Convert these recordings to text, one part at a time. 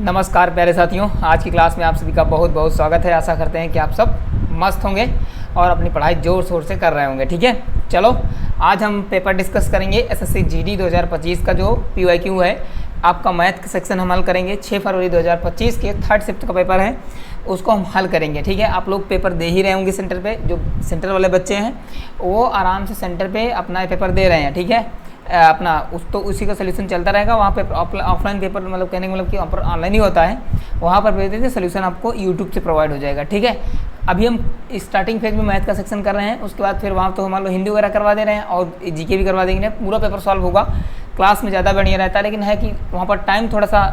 नमस्कार प्यारे साथियों, आज की क्लास में आप सभी का बहुत बहुत स्वागत है। आशा करते हैं कि आप सब मस्त होंगे और अपनी पढ़ाई ज़ोर शोर से कर रहे होंगे। ठीक है, चलो आज हम पेपर डिस्कस करेंगे एसएससी जीडी 2025 का जो पीवाईक्यू है। आपका मैथ का सेक्शन हम हल करेंगे। 6 फरवरी 2025 के थर्ड शिफ्ट का पेपर है, उसको हम हल करेंगे। ठीक है, आप लोग पेपर दे ही रहे होंगे सेंटर पे। जो सेंटर वाले बच्चे हैं वो आराम से सेंटर पे अपना पेपर दे रहे हैं। ठीक है, अपना उसी का सोल्यूशन चलता रहेगा। वहाँ पे ऑफलाइन पेपर मतलब कहने का मतलब कि वहाँ पर ऑनलाइन ही होता है, वहाँ पर भेज देते सोल्यूशन आपको यूट्यूब से प्रोवाइड हो जाएगा। ठीक है, अभी हम स्टार्टिंग फेज में मैथ का सेक्शन कर रहे हैं, उसके बाद फिर वहाँ तो मान लो हिंदी वगैरह करवा दे रहे हैं और जीके भी करवा देंगे। पूरा पेपर सॉल्व होगा, क्लास में ज़्यादा बढ़िया रहता है, लेकिन है कि वहाँ पर टाइम थोड़ा सा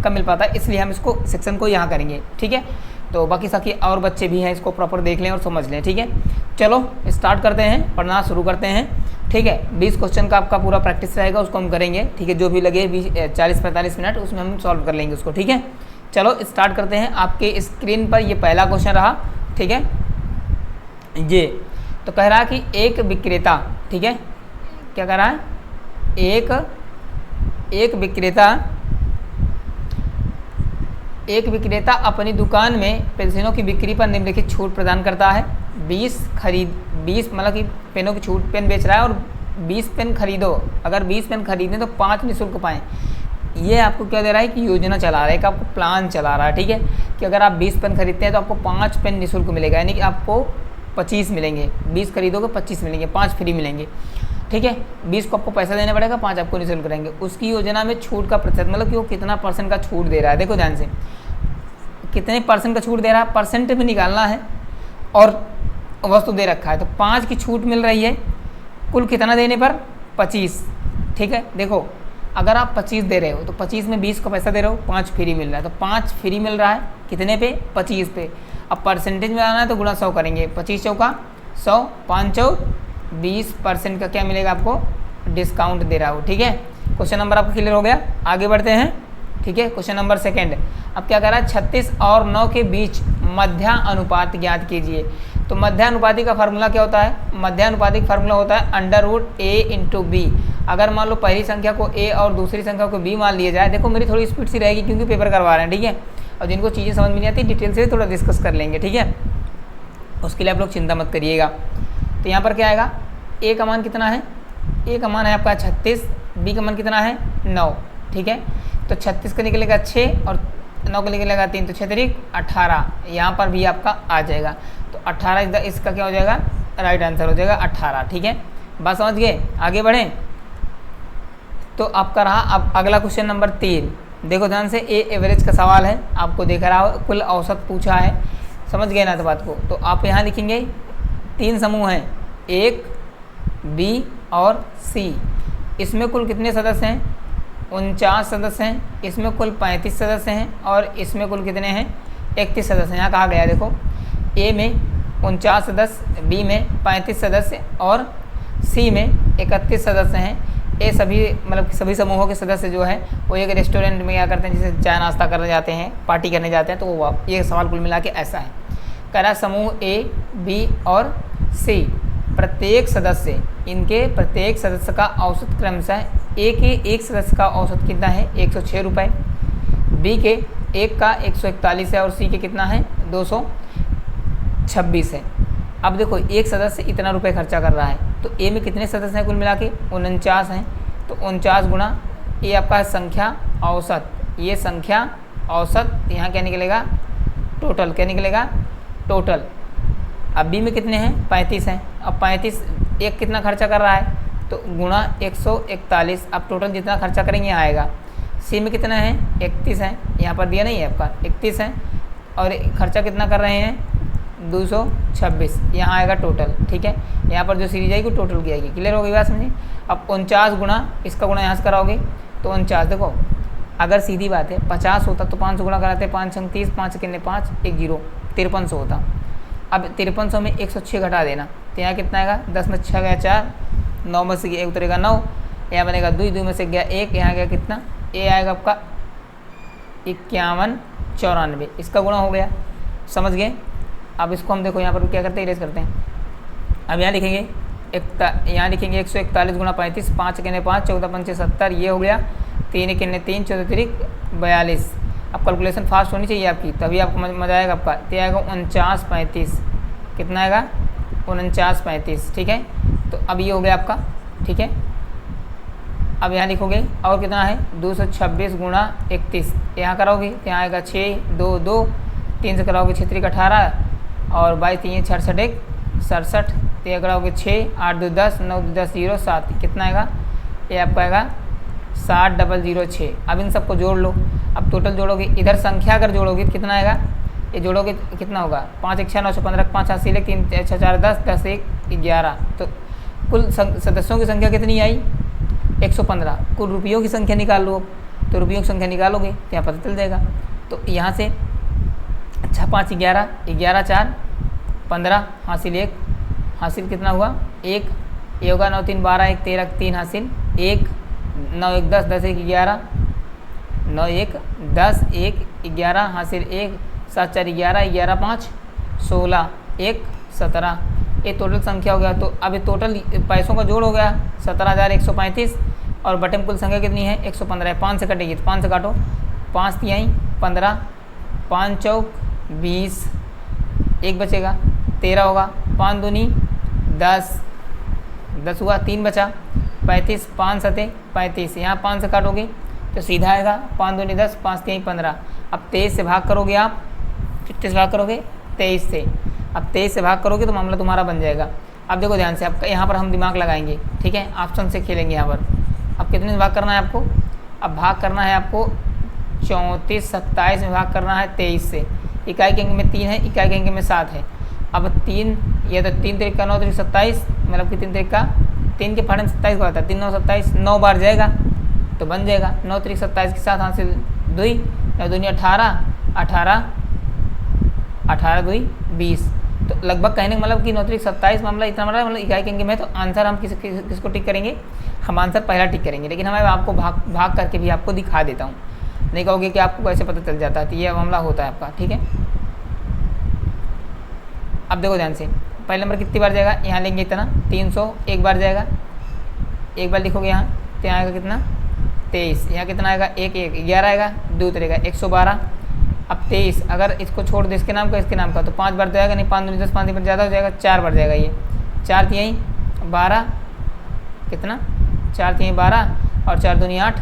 कम मिल पाता है, इसलिए हम इसको सेक्शन को यहाँ करेंगे। ठीक है, तो बाकी साथी और बच्चे भी हैं, इसको प्रॉपर देख लें और समझ लें। ठीक है, चलो स्टार्ट करते हैं, पढ़ना शुरू करते हैं। ठीक है, 20 क्वेश्चन का आपका पूरा प्रैक्टिस रहेगा, उसको हम करेंगे। ठीक है, जो भी लगे 40-45 मिनट उसमें हम सॉल्व कर लेंगे उसको। ठीक है, चलो स्टार्ट करते हैं। आपके स्क्रीन पर ये पहला क्वेश्चन रहा। ठीक है, ये तो कह रहा है कि एक विक्रेता, ठीक है, क्या कह रहा है, एक विक्रेता अपनी दुकान में पेंसिलों की बिक्री पर निम्नलिखित छूट प्रदान करता है। 20 मतलब कि पेनों की छूट, पेन बेच रहा है और 20 पेन खरीदो। अगर 20 पेन खरीदें तो 5 निःशुल्क पाएँ। ये आपको क्या दे रहा है कि योजना चला रहा है, कि आपको प्लान चला रहा है। ठीक है, कि अगर आप 20 पेन खरीदते हैं तो आपको 5 पेन निःशुल्क मिलेगा, यानी कि आपको 25 मिलेंगे। 20 खरीदोगे 25 मिलेंगे, 5 फ्री मिलेंगे। ठीक है, 20 को आपको पैसा देना पड़ेगा, 5 आपको निःशुल्क रहेंगे। उसकी योजना में छूट का प्रतिशत मतलब कि वो कितना परसेंट का छूट दे रहा है। देखो ध्यान से, कितने परसेंट का छूट दे रहा है, परसेंट में निकालना है और वस्तु दे रखा है। तो 5 की छूट मिल रही है, कुल कितना देने पर 25। ठीक है, देखो अगर आप 25 दे रहे हो तो 25 में 20 का पैसा दे रहे हो, 5 फ्री मिल रहा है। तो 5 फ्री मिल रहा है कितने पे, 25 पे। अब परसेंटेज में आना है तो गुणा 100 करेंगे। 25 चौका 100, 5 चौक 20% का क्या मिलेगा आपको, डिस्काउंट दे रहा हो। ठीक है, क्वेश्चन नंबर आपका क्लियर हो गया। आगे बढ़ते हैं। ठीक है, क्वेश्चन नंबर सेकंड। अब क्या कह रहा है, 36 और 9 के बीच मध्यानुपात ज्ञात कीजिए। तो मध्यानुपाती का फार्मूला क्या होता है, मध्यानुपातिक फार्मूला होता है √a/b। अगर मान लो पहली संख्या को a और दूसरी संख्या को b मान लिया जाए। देखो मेरी थोड़ी स्पीड सी रहेगी क्योंकि पेपर करवा रहे हैं। ठीक है, और जिनको चीज़ें समझ में नहीं आती डिटेल से थोड़ा डिस्कस कर लेंगे। ठीक है, उसके लिए आप लोग चिंता मत करिएगा। तो यहाँ पर क्या आएगा, a का मान कितना है, a का मान है आपका 36, b का मान कितना है 9। ठीक है, तो 36 का निकलेगा 6 और 9 का निकलेगा 3, तो 6 तरीक 18। यहाँ पर भी आपका आ जाएगा, तो 18 इसका क्या हो जाएगा, राइट आंसर हो जाएगा 18। ठीक है, बात समझ गए। आगे बढ़ें तो आपका रहा अब अगला क्वेश्चन नंबर 3। देखो ध्यान से, ए एवरेज का सवाल है, आपको देख रहा हो, कुल औसत पूछा है। समझ गए ना तो बात को। तो आप यहाँ लिखेंगे 3 समूह हैं, 1, B और C। इसमें कुल कितने सदस्य हैं, 49 सदस्य हैं। इसमें कुल 35 सदस्य हैं और इसमें कुल कितने हैं, 31 सदस्य हैं। यहाँ कहा गया देखो, A में 49 सदस्य, B में 35 सदस्य और C में 31 सदस्य हैं। ये सभी मतलब सभी समूहों के सदस्य जो है वो एक रेस्टोरेंट में क्या करते हैं, जैसे चाय नाश्ता करने जाते हैं, पार्टी करने जाते हैं। तो वो ये सवाल कुल मिला के ऐसा है। कह रहा समूह A, B और C प्रत्येक सदस्य, इनके प्रत्येक सदस्य का औसत क्रमशः A के एक सदस्य का औसत कितना है, 106 रुपये, B के एक का 141 है और C के कितना है 226 है। अब देखो एक सदस्य इतना रुपए खर्चा कर रहा है, तो A में कितने सदस्य हैं कुल मिला के, 49 हैं। तो 49 गुणा ये आपका है संख्या औसत, ये संख्या औसत, यहाँ क्या निकलेगा, टोटल क्या निकलेगा, टोटल। अब B में कितने हैं, 35 हैं। अब 35 एक कितना खर्चा कर रहा है, तो गुणा 141। अब टोटल जितना खर्चा करेंगे यहाँ आएगा। C में कितना है, 31 है, यहाँ पर दिया नहीं है आपका, 31 है और खर्चा कितना कर रहे हैं, 226। यहाँ आएगा टोटल। ठीक है, यहाँ पर जो सीरीज आएगी टोटल की आएगी। क्लियर हो गई बात, समझिए। अब 49 गुणा इसका गुणा यहाँ से कराओगे तो 49, देखो अगर सीधी बात है 50 होता तो 5 गुणा कराते, 5 छंग 30, 5 कितने 5, 1 0, 5300 होता। अब 5300 में 106 घटा देना, तो यहाँ कितना आएगा, 10 में 6 गया 4, 9 में से 1 उतरेगा 9, यहाँ बनेगा 2, 2 में से गया 1, यहाँ गया कितना, ये आएगा आपका 5194। इसका गुणा हो गया, समझ गए। अब इसको हम देखो यहाँ पर क्या करते हैं, इरेज करते हैं। अब यहाँ लिखेंगे यहाँ लिखेंगे 141 गुणा 35, 5 कितने 5, 14 पंचे 70, ये हो गया। 3 कितने 3, 14 तिरिक 42। अब कैलकुलेशन फास्ट होनी चाहिए आपकी, तभी आपको मज़ा आएगा आपका। तो आएगा 49 35, कितना आएगा 49 35, ठीक है। तो अब ये हो गया आपका, ठीक है। अब यहाँ लिखोगे और कितना है 226 गुणा 31, यहाँ कराओगे तो यहाँ आएगा 6 2 2, 3 से कराओगे 6 3 18 और 22 3 66 67, तो ये कराओगे 6 8 2 10 9 2 10 0 7, कितना आएगा ये आपका आएगा 60,006। अब इन सबको जोड़ लो। अब टोटल जोड़ोगे, इधर संख्या अगर जोड़ोगे तो कितना आएगा, ये जोड़ोगे तो कितना होगा 5 1 6 9 15 5 8 6 3 6 4 10 10 1 11, तो कुल सदस्यों की संख्या कितनी आई 115। कुल रुपयों की संख्या निकाल लो, तो रुपयों की संख्या निकालोगे तो यहाँ पता चल जाएगा। तो यहाँ से 6 5 11 11 4 15 हासिल 1, हासिल कितना हुआ 1, ये होगा 9 3 12 1 13 3 हासिल 1, 9 1 10 10 1 11 9 1 10 1 11 हासिल 1, 7 4 11 11 5 16 1 17, ये टोटल संख्या हो गया। तो अब टोटल पैसों का जोड़ हो गया 17,135 और बटे में कुल संख्या कितनी है 115 है। 5 से कटेगी तो 5 से काटो, 5 तिहाई 15, 5 चौक 20, 1 बचेगा 13 होगा, 5 दूनी 10 10 हुआ, 3 बचा 35, 5 सते 35, यहाँ 5 से काटोगे तो सीधा आएगा 5 दूनी 10 5 तिहाई 15। अब 23 से भाग करोगे आप, कितने से भाग करोगे 23 से। अब 23 से भाग करोगे तो मामला तुम्हारा बन जाएगा। अब देखो ध्यान से, आपका यहाँ पर हम दिमाग लगाएंगे, ठीक है, ऑप्शन से खेलेंगे यहाँ पर। अब कितने से भाग करना है आपको, अब भाग करना है आपको 34 27 में भाग करना है 23 से। इकाई के अंक में 3 है, इकाई के अंक में 7 है। अब 3, ये तो 3 3 का 9 3 27, मतलब कि 3 3 का 3 के फाड़े में 27 का होता है, 3 9 27, 9 बार जाएगा तो बन जाएगा 9 3 27 के साथ हासिल 2, 9 दूनी 18 18 18 2 20। तो लगभग कहने का मतलब कि 9 3 27 मामला इतना बड़ा, मतलब इकाई के अंक में। तो आंसर हम किसको टिक करेंगे, हम आंसर पहला टिक करेंगे, लेकिन मैं आपको भाग करके भी आपको दिखा देता हूँ, नहीं कहोगे कि आपको कैसे पता चल जाता है। तो ये मामला होता है आपका, ठीक है। अब देखो ध्यान से, पहले नंबर कितनी बार जाएगा, यहाँ लेंगे इतना 300 एक बार जाएगा, एक बार लिखोगे यहाँ तो यहाँ आएगा कितना 23, यहाँ कितना आएगा 1 1 11 आएगा, 2 उतरेगा 112। अब 23 अगर इसको छोड़ दे इसके नाम का इसके नाम का तो 5 बार जाएगा, नहीं 5 दूनी 10 5 पर ज़्यादा हो जाएगा, 4 बार जाएगा ये, 4 तिहाई 12, कितना 4 तिहाई 12 और 4 दूनी 8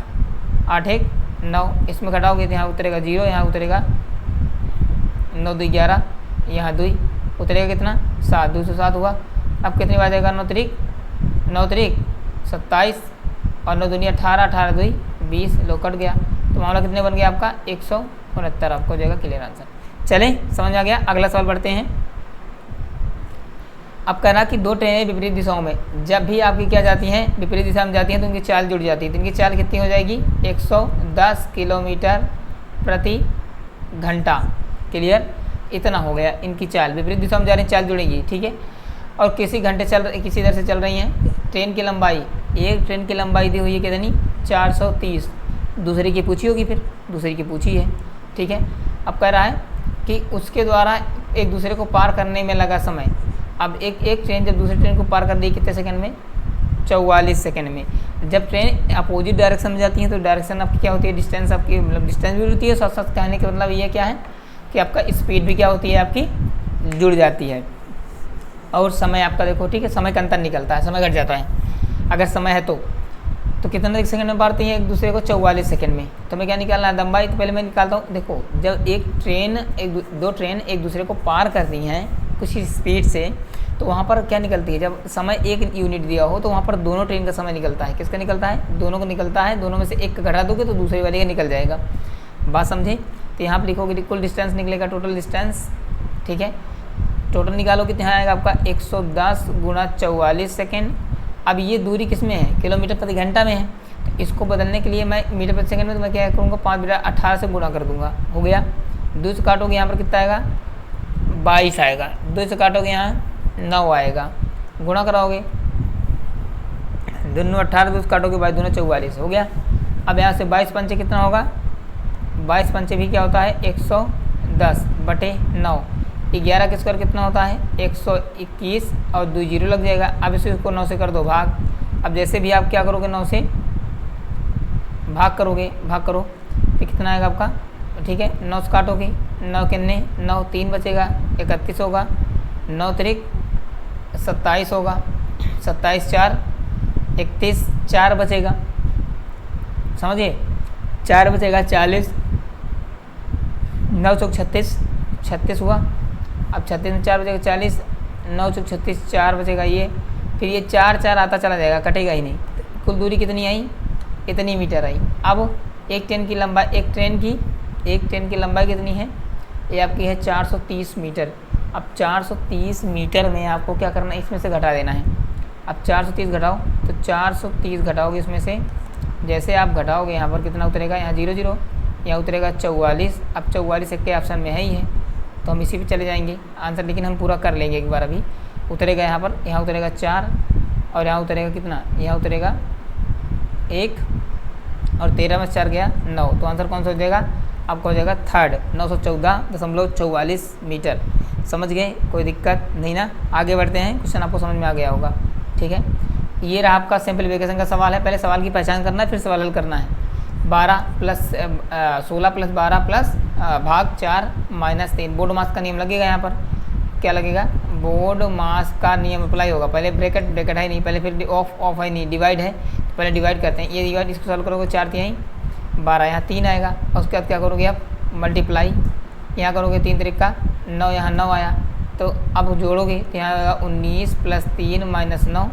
8 1 9, इसमें घटाओगे तो यहाँ उतरेगा 0, यहाँ उतरेगा 9 2 11, यहाँ 2 उतरेगा कितना 7, 207 हुआ। अब कितनी बार जाएगा 9 3 27 और 9 दूनी 18 18 2 20, लो कट गया। तो मामला कितने बन गया आपका 169, आपको हो जाएगा क्लियर आंसर। चलें, समझ आ गया। अगला सवाल बढ़ते हैं। अब कहना कि 2 ट्रेनें विपरीत दिशाओं में, जब भी आपकी क्या जाती हैं विपरीत दिशा में जाती हैं तो उनकी चाल जुड़ जाती है। तो इनकी चाल कितनी हो जाएगी 110 किलोमीटर प्रति घंटा। क्लियर, इतना हो गया इनकी चाल, विपरीत दिशा में जा रही चाल जुड़ेगी, ठीक है। और किसी इधर से चल रही हैं। ट्रेन की लंबाई, एक ट्रेन की लंबाई दी हुई है कितनी 430, दूसरे की पूछी होगी, फिर दूसरे की पूछी है, ठीक है। अब कह रहा है कि उसके द्वारा एक दूसरे को पार करने में लगा समय। अब एक ट्रेन जब दूसरी ट्रेन को पार कर दी कितने सेकंड में 44 सेकंड में। जब ट्रेन अपोजिट डायरेक्शन में जाती है तो डायरेक्शन आपकी क्या होती है, डिस्टेंस आपकी मतलब डिस्टेंस भी होती है, साथ साथ कहने का मतलब ये क्या है कि आपका स्पीड भी क्या होती है आपकी जुड़ जाती है। और समय आपका देखो, ठीक है, समय का अंतर निकलता है, समय घट जाता है। अगर समय है तो कितने सेकंड में पारती है एक दूसरे को 44 सेकंड में। तो मैं क्या निकालना है लंबाई, तो पहले मैं निकालता हूँ। देखो जब दो ट्रेन एक दूसरे को पार करती हैं कुछ स्पीड से, तो वहाँ पर क्या निकलती है, जब समय एक यूनिट दिया हो तो वहाँ पर दोनों ट्रेन का समय निकलता है। किसका निकलता है, दोनों को निकलता है। दोनों में से एक का घटा दोगे तो दूसरे वाले का निकल जाएगा। बात समझे। तो यहाँ पर लिखोगे कुल डिस्टेंस निकलेगा, टोटल डिस्टेंस, ठीक है। टोटल निकालो कितना आएगा आपका 110 गुणा 44 सेकेंड। अब ये दूरी किस में है, किलोमीटर प्रति घंटा में है। तो इसको बदलने के लिए मैं मीटर प्रति सेकंड में तो मैं क्या करूँगा 5 बटा 18 से गुणा कर दूंगा, हो गया। 2 से काटोगे यहाँ पर कितना आएगा 22 आएगा, 2 से काटोगे यहाँ 9 आएगा, गुणा कराओगे दोनों 18, 2 से काटोगे 22 दूना 44, हो गया। अब यहाँ से 22 पंचे कितना होगा, 22 पंचे भी क्या होता है 110 बटे 9। 11 के स्क्वायर कितना होता है 121 और 2 जीरो लग जाएगा। अब इसको 9 से कर दो भाग। अब जैसे भी आप क्या करोगे 9 से भाग करो तो कितना आएगा आपका ठीक है, 9 से काटोगे, 9 कितने, 9 3 बचेगा, 31 होगा, 9 त्रिक 27 होगा, 27 4 31, 4 बचेगा, समझिए 4 बचेगा 40, 9 चौक 36, 36 हुआ। अब 36 में 4 बचेगा 40, 9 चौक 36, 4 बचेगा ये, फिर ये 4 4 आता चला जाएगा, कटेगा ही नहीं। कुल दूरी कितनी आई, इतनी मीटर आई। अब एक ट्रेन की लंबाई कितनी है, ये आपकी है 430 मीटर। अब 430 मीटर में आपको क्या करना है, इसमें से घटा देना है। अब 430 घटाओ, तो 430 घटाओगे इसमें से, जैसे आप घटाओगे यहाँ पर कितना उतरेगा, यहाँ 0 0, यहाँ उतरेगा 44। अब 44 एक के ऑप्शन में है ही है, तो हम इसी पे चले जाएंगे आंसर, लेकिन हम पूरा कर लेंगे एक बार। अभी उतरेगा यहाँ पर, यहाँ उतरेगा 4 और यहाँ उतरेगा कितना, यहाँ उतरेगा 1 और 13 में 4 गया 9, तो आंसर कौन सा हो जाएगा आपका, हो जाएगा थर्ड, 914.44 मीटर। समझ गए, कोई दिक्कत नहीं ना। आगे बढ़ते हैं, क्वेश्चन आपको समझ में आ गया होगा, ठीक है। ये रहा आपका सिंप्लीफिकेशन का सवाल है। पहले सवाल की पहचान करना है, फिर सवाल हल करना है। 16 + 12 प्लस भाग 4 - 3, बोर्ड मास का नियम लगेगा। यहाँ पर क्या लगेगा, बोर्ड मास का नियम अप्लाई होगा। पहले ब्रैकेट है नहीं, पहले फिर ऑफ है नहीं, डिवाइड है, तो पहले डिवाइड करते हैं। ये डिवाइड, इसको सॉल्व करोगे 4 3 12, यहाँ 3 आएगा, और उसके बाद क्या करोगे आप, मल्टीप्लाई, यहाँ करोगे 3 त्रिक का 9, यहाँ 9 आया, तो अब जोड़ोगे तो यहाँ आएगा 19 + 3 - 9।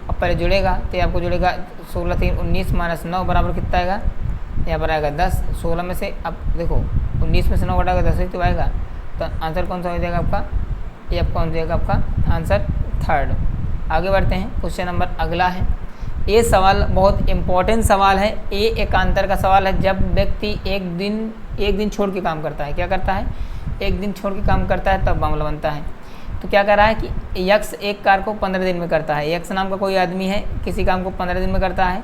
अब पहले जुड़ेगा तो आपको जुड़ेगा 16 3 19 - 9 बराबर कितना आएगा, यहाँ पर आएगा 10। 16 में से अब देखो 19 में से 9 घटाएगा 10 ही तो आएगा, तो आंसर कौन सा हो जाएगा आपका, ये आपका हो जाएगा आपका आंसर थर्ड। आगे बढ़ते हैं, क्वेश्चन नंबर अगला है। ये सवाल बहुत इम्पोर्टेंट सवाल है। ये एकांतर का सवाल है। जब व्यक्ति एक दिन छोड़ के काम करता है, क्या करता है, एक दिन छोड़ के काम करता है, तब मामला बनता है। तो क्या कर रहा है कि यक्स एक कार्य को 15 दिन में करता है। यक्स नाम का कोई आदमी है, किसी काम को 15 दिन में करता है।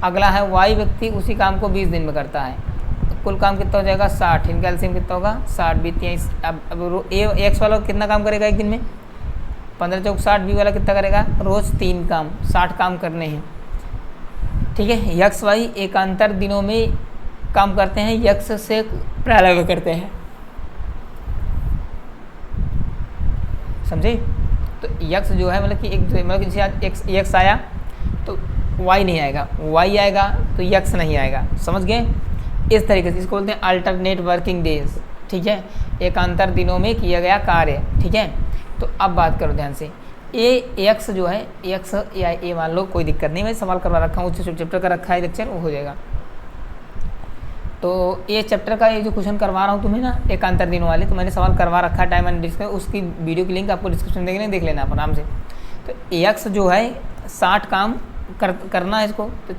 अगला है वाई व्यक्ति, उसी काम को 20 दिन में करता है। तो कुल काम कितना हो जाएगा 60, इनका एलसीएम कितना होगा 60 20। अब एक्स वाला कितना काम करेगा एक दिन में, 15 चौक 60। बी वाला कितना करेगा, रोज़ 3 काम, 60 काम करने हैं, ठीक है। यक्स वाई एकांतर दिनों में काम करते हैं, यक्स से प्रारंभ करते हैं, समझे। तो यक्स जो है मतलब कि जैसे यक्स आया तो वाई नहीं आएगा, वाई आएगा तो यक्स नहीं आएगा, समझ गए। इस तरीके से इसको बोलते हैं अल्टरनेट वर्किंग डेज, ठीक है, एकांतर दिनों में किया गया कार्य, ठीक है। तो अब बात करो ध्यान से, एक्स जो है, एक्स या ए मान लो, कोई दिक्कत नहीं, मैं सवाल करवा रखा हूँ, उस चैप्टर का रखा है लेक्चर, वो हो जाएगा। तो ये चैप्टर का ये जो क्वेश्चन करवा रहा हूँ तुम्हें ना, एकांतर दिनों वाले, तो मैंने सवाल करवा रखा है टाइम एंड डिस्क, उसकी वीडियो की लिंक आपको डिस्क्रिप्शन देख लेना आप आराम से। तो एक्स जो है 60 काम करना है इसको, तो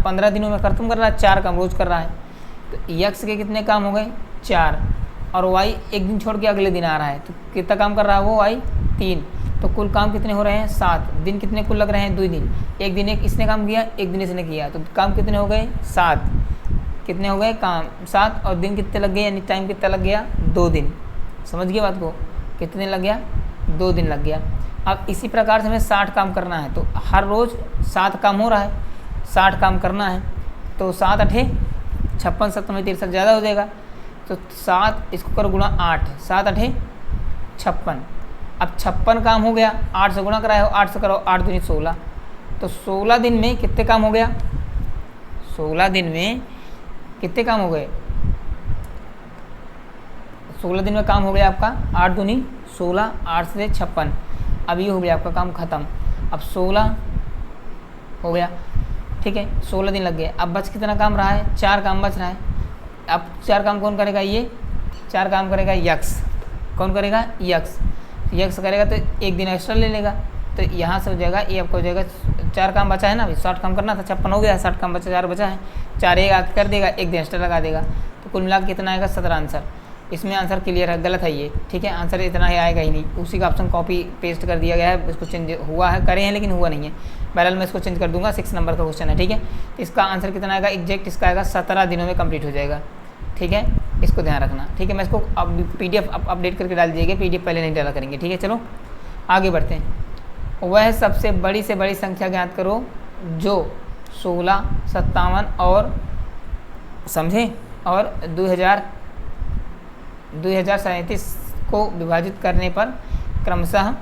15 दिनों में खत्म कर रहा है, 4 काम रोज़ कर रहा है। तो एक्स के कितने काम हो गए 4, और वाई एक दिन छोड़ के अगले दिन आ रहा है, तो कितना काम कर रहा है वो वाई 3। तो कुल काम कितने हो रहे हैं 7, दिन कितने कुल लग रहे हैं 2 दिन। एक दिन इसने काम किया, एक दिन इसने किया, तो काम कितने हो गए 7, कितने हो गए काम 7, और दिन कितने लग गए, यानी टाइम कितना लग गया 2 दिन। समझ गए बात को, कितने लग गया 2 दिन लग गया। अब इसी प्रकार से हमें 60 काम करना है, तो हर रोज़ 7 काम हो रहा है, 60 काम करना है, तो 7 8 56, 7 में 63 ज़्यादा हो जाएगा, तो 7 इसको करो गुणा 8, 7 8 56। अब 56 काम हो गया, 8 से गुणा कराए हो, 8 से करो 8 दूनी 16, तो 16 दिन में कितने काम हो गया, 16 दिन में कितने काम हो गए, 16 दिन में काम हो गया आपका 8 दूनी 16, 8 से 56। अब ये हो गया आपका काम ख़त्म। अब 16 हो गया, ठीक है, 16 दिन लग गए। अब बच कितना काम रहा है, 4 काम बच रहा है। अब 4 काम कौन करेगा, ये 4 काम करेगा यक्स। कौन करेगा, यक्स। यक्स करेगा तो एक दिन एक्स्ट्रा ले लेगा, तो यहाँ से हो जाएगा, ये आपको हो जाएगा 4 काम बचा है ना, अभी 60 काम करना था, 56 हो गया, 60 काम बचा, 4 बचा है, 4 एक आके कर देगा, एक दिन एक्स्ट्रा लगा देगा, तो कुल मिला कितना आएगा 17 आंसर। इसमें आंसर क्लियर है, गलत है ये, ठीक है, आंसर इतना ही आएगा ही नहीं, उसी का ऑप्शन कॉपी पेस्ट कर दिया गया है, इसको चेंज हुआ है, करे हैं लेकिन हुआ नहीं है। बहरहाल मैं इसको चेंज कर दूंगा, 6 नंबर का क्वेश्चन है, ठीक है। इसका आंसर कितना आएगा एग्जैक्ट, इसका आएगा 17 दिनों में कंप्लीट हो जाएगा, ठीक है, इसको ध्यान रखना, ठीक है। मैं इसको अब PDF अपडेट करके डाल दीजिएगा, PDF पहले नहीं डाला करेंगे, ठीक है। चलो आगे बढ़ते हैं। वह सबसे बड़ी से बड़ी संख्या ज्ञात करो जो 16, 57 और समझे और 2037 को विभाजित करने पर क्रमशः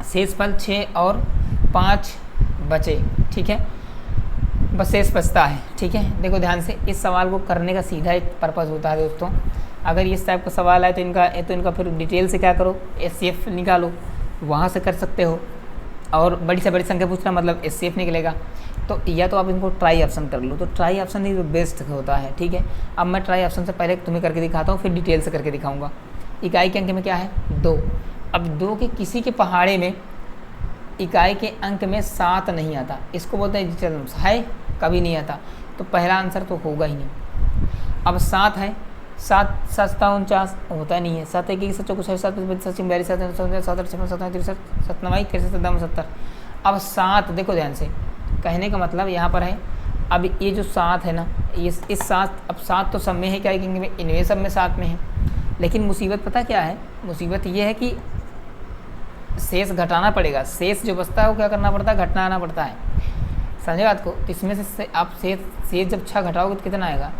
शेषफल 6 और 5 बचे। ठीक है, बस शेष बचता है। ठीक है, देखो ध्यान से, इस सवाल को करने का सीधा एक पर्पज़ होता है दोस्तों। अगर इस टाइप का सवाल है तो इनका फिर डिटेल से क्या करो, एचसीएफ निकालो, वहाँ से कर सकते हो। और बड़ी से बड़ी संख्या पूछना मतलब एचसीएफ निकलेगा। तो या तो आप इनको ट्राई ऑप्शन कर लो, तो ट्राई ऑप्शन ही बेस्ट होता है। ठीक है, अब मैं ट्राई ऑप्शन से पहले तुम्हें करके दिखाता हूँ, फिर डिटेल से करके दिखाऊंगा। इकाई के अंक में क्या है 2। अब 2 के किसी के पहाड़े में इकाई के अंक में 7 नहीं आता, इसको बोलते हैं डिजिटल नंबर। है, कभी नहीं आता, तो पहला आंसर तो होगा ही नहीं। अब 7 है, 7 7 49 होता नहीं है। 7 1 7 7 7 42 7 70। अब 7 देखो ध्यान से, कहने का मतलब यहाँ पर है, अब ये जो 7 है ना, इस 7, अब 7 तो सब में है, क्या है इनमें सब में 7 में है। लेकिन मुसीबत पता क्या है, मुसीबत ये है कि शेष घटाना पड़ेगा। शेष जो बचता है वो क्या करना पड़ता है, घटाना पड़ता है। समझे बात को। तो इसमें से आप शेष जब 6 घटाओगे तो कितना आएगा,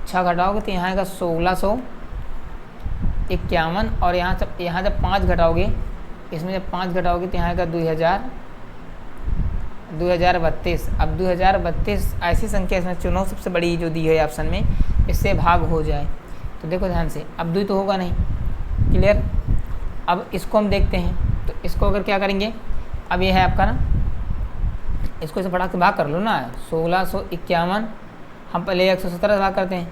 6 घटाओगे तो यहाँ आएगा 1651। और यहाँ जब 5 घटाओगे, इसमें जब 5 घटाओगे तो यहाँ आएगा 2032। अब 2032 ऐसी संख्या इसमें चुनो सबसे बड़ी जो दी है ऑप्शन में, इससे भाग हो जाए। तो देखो ध्यान से, अब 2 तो होगा नहीं, क्लियर। अब इसको हम देखते हैं, तो इसको अगर क्या करेंगे, अब ये है आपका ना, इसको इसे बढ़ा के भाग कर लो ना, 1651 हम पहले 117 से भाग करते हैं,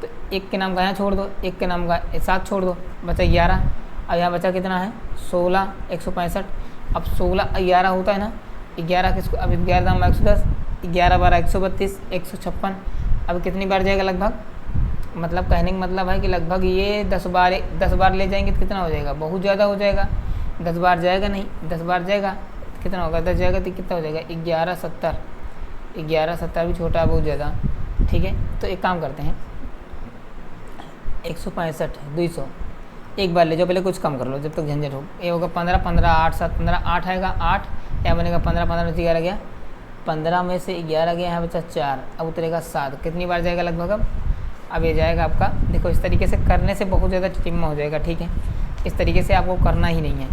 तो 1 के नाम का यहाँ छोड़ दो, 1 के नाम का 7 छोड़ दो, बचा 11। अब यहाँ बचा कितना है 16, 165। अब 16 11 होता है ना, 11 किसको, अब 11 दाम 110, 11 12 132, 156। अब कितनी बार जाएगा लगभग, मतलब कहने का मतलब है कि लगभग ये 10 बार ले जाएंगे तो कितना हो जाएगा, बहुत ज़्यादा हो जाएगा। 10 बार जाएगा नहीं, 10 बार जाएगा कितना होगा, 10 जाएगा तो कितना हो जाएगा 1170। 1170 भी छोटा है, बहुत ज़्यादा। ठीक है, तो एक काम करते हैं, 165 200 एक बार ले जाओ, पहले कुछ कम कर लो जब तक झंझट हो। ये होगा 15 15 8 7 15 8 आएगा 8, यहाँ बनेगा 15 15 में 11 गया, 15 में से 11 गया, यहाँ बचा 4, अब उतरेगा 7। कितनी बार जाएगा लगभग, अब ये जाएगा आपका, देखो इस तरीके से करने से बहुत ज़्यादा चिम्मा हो जाएगा। ठीक है, इस तरीके से आपको करना ही नहीं है,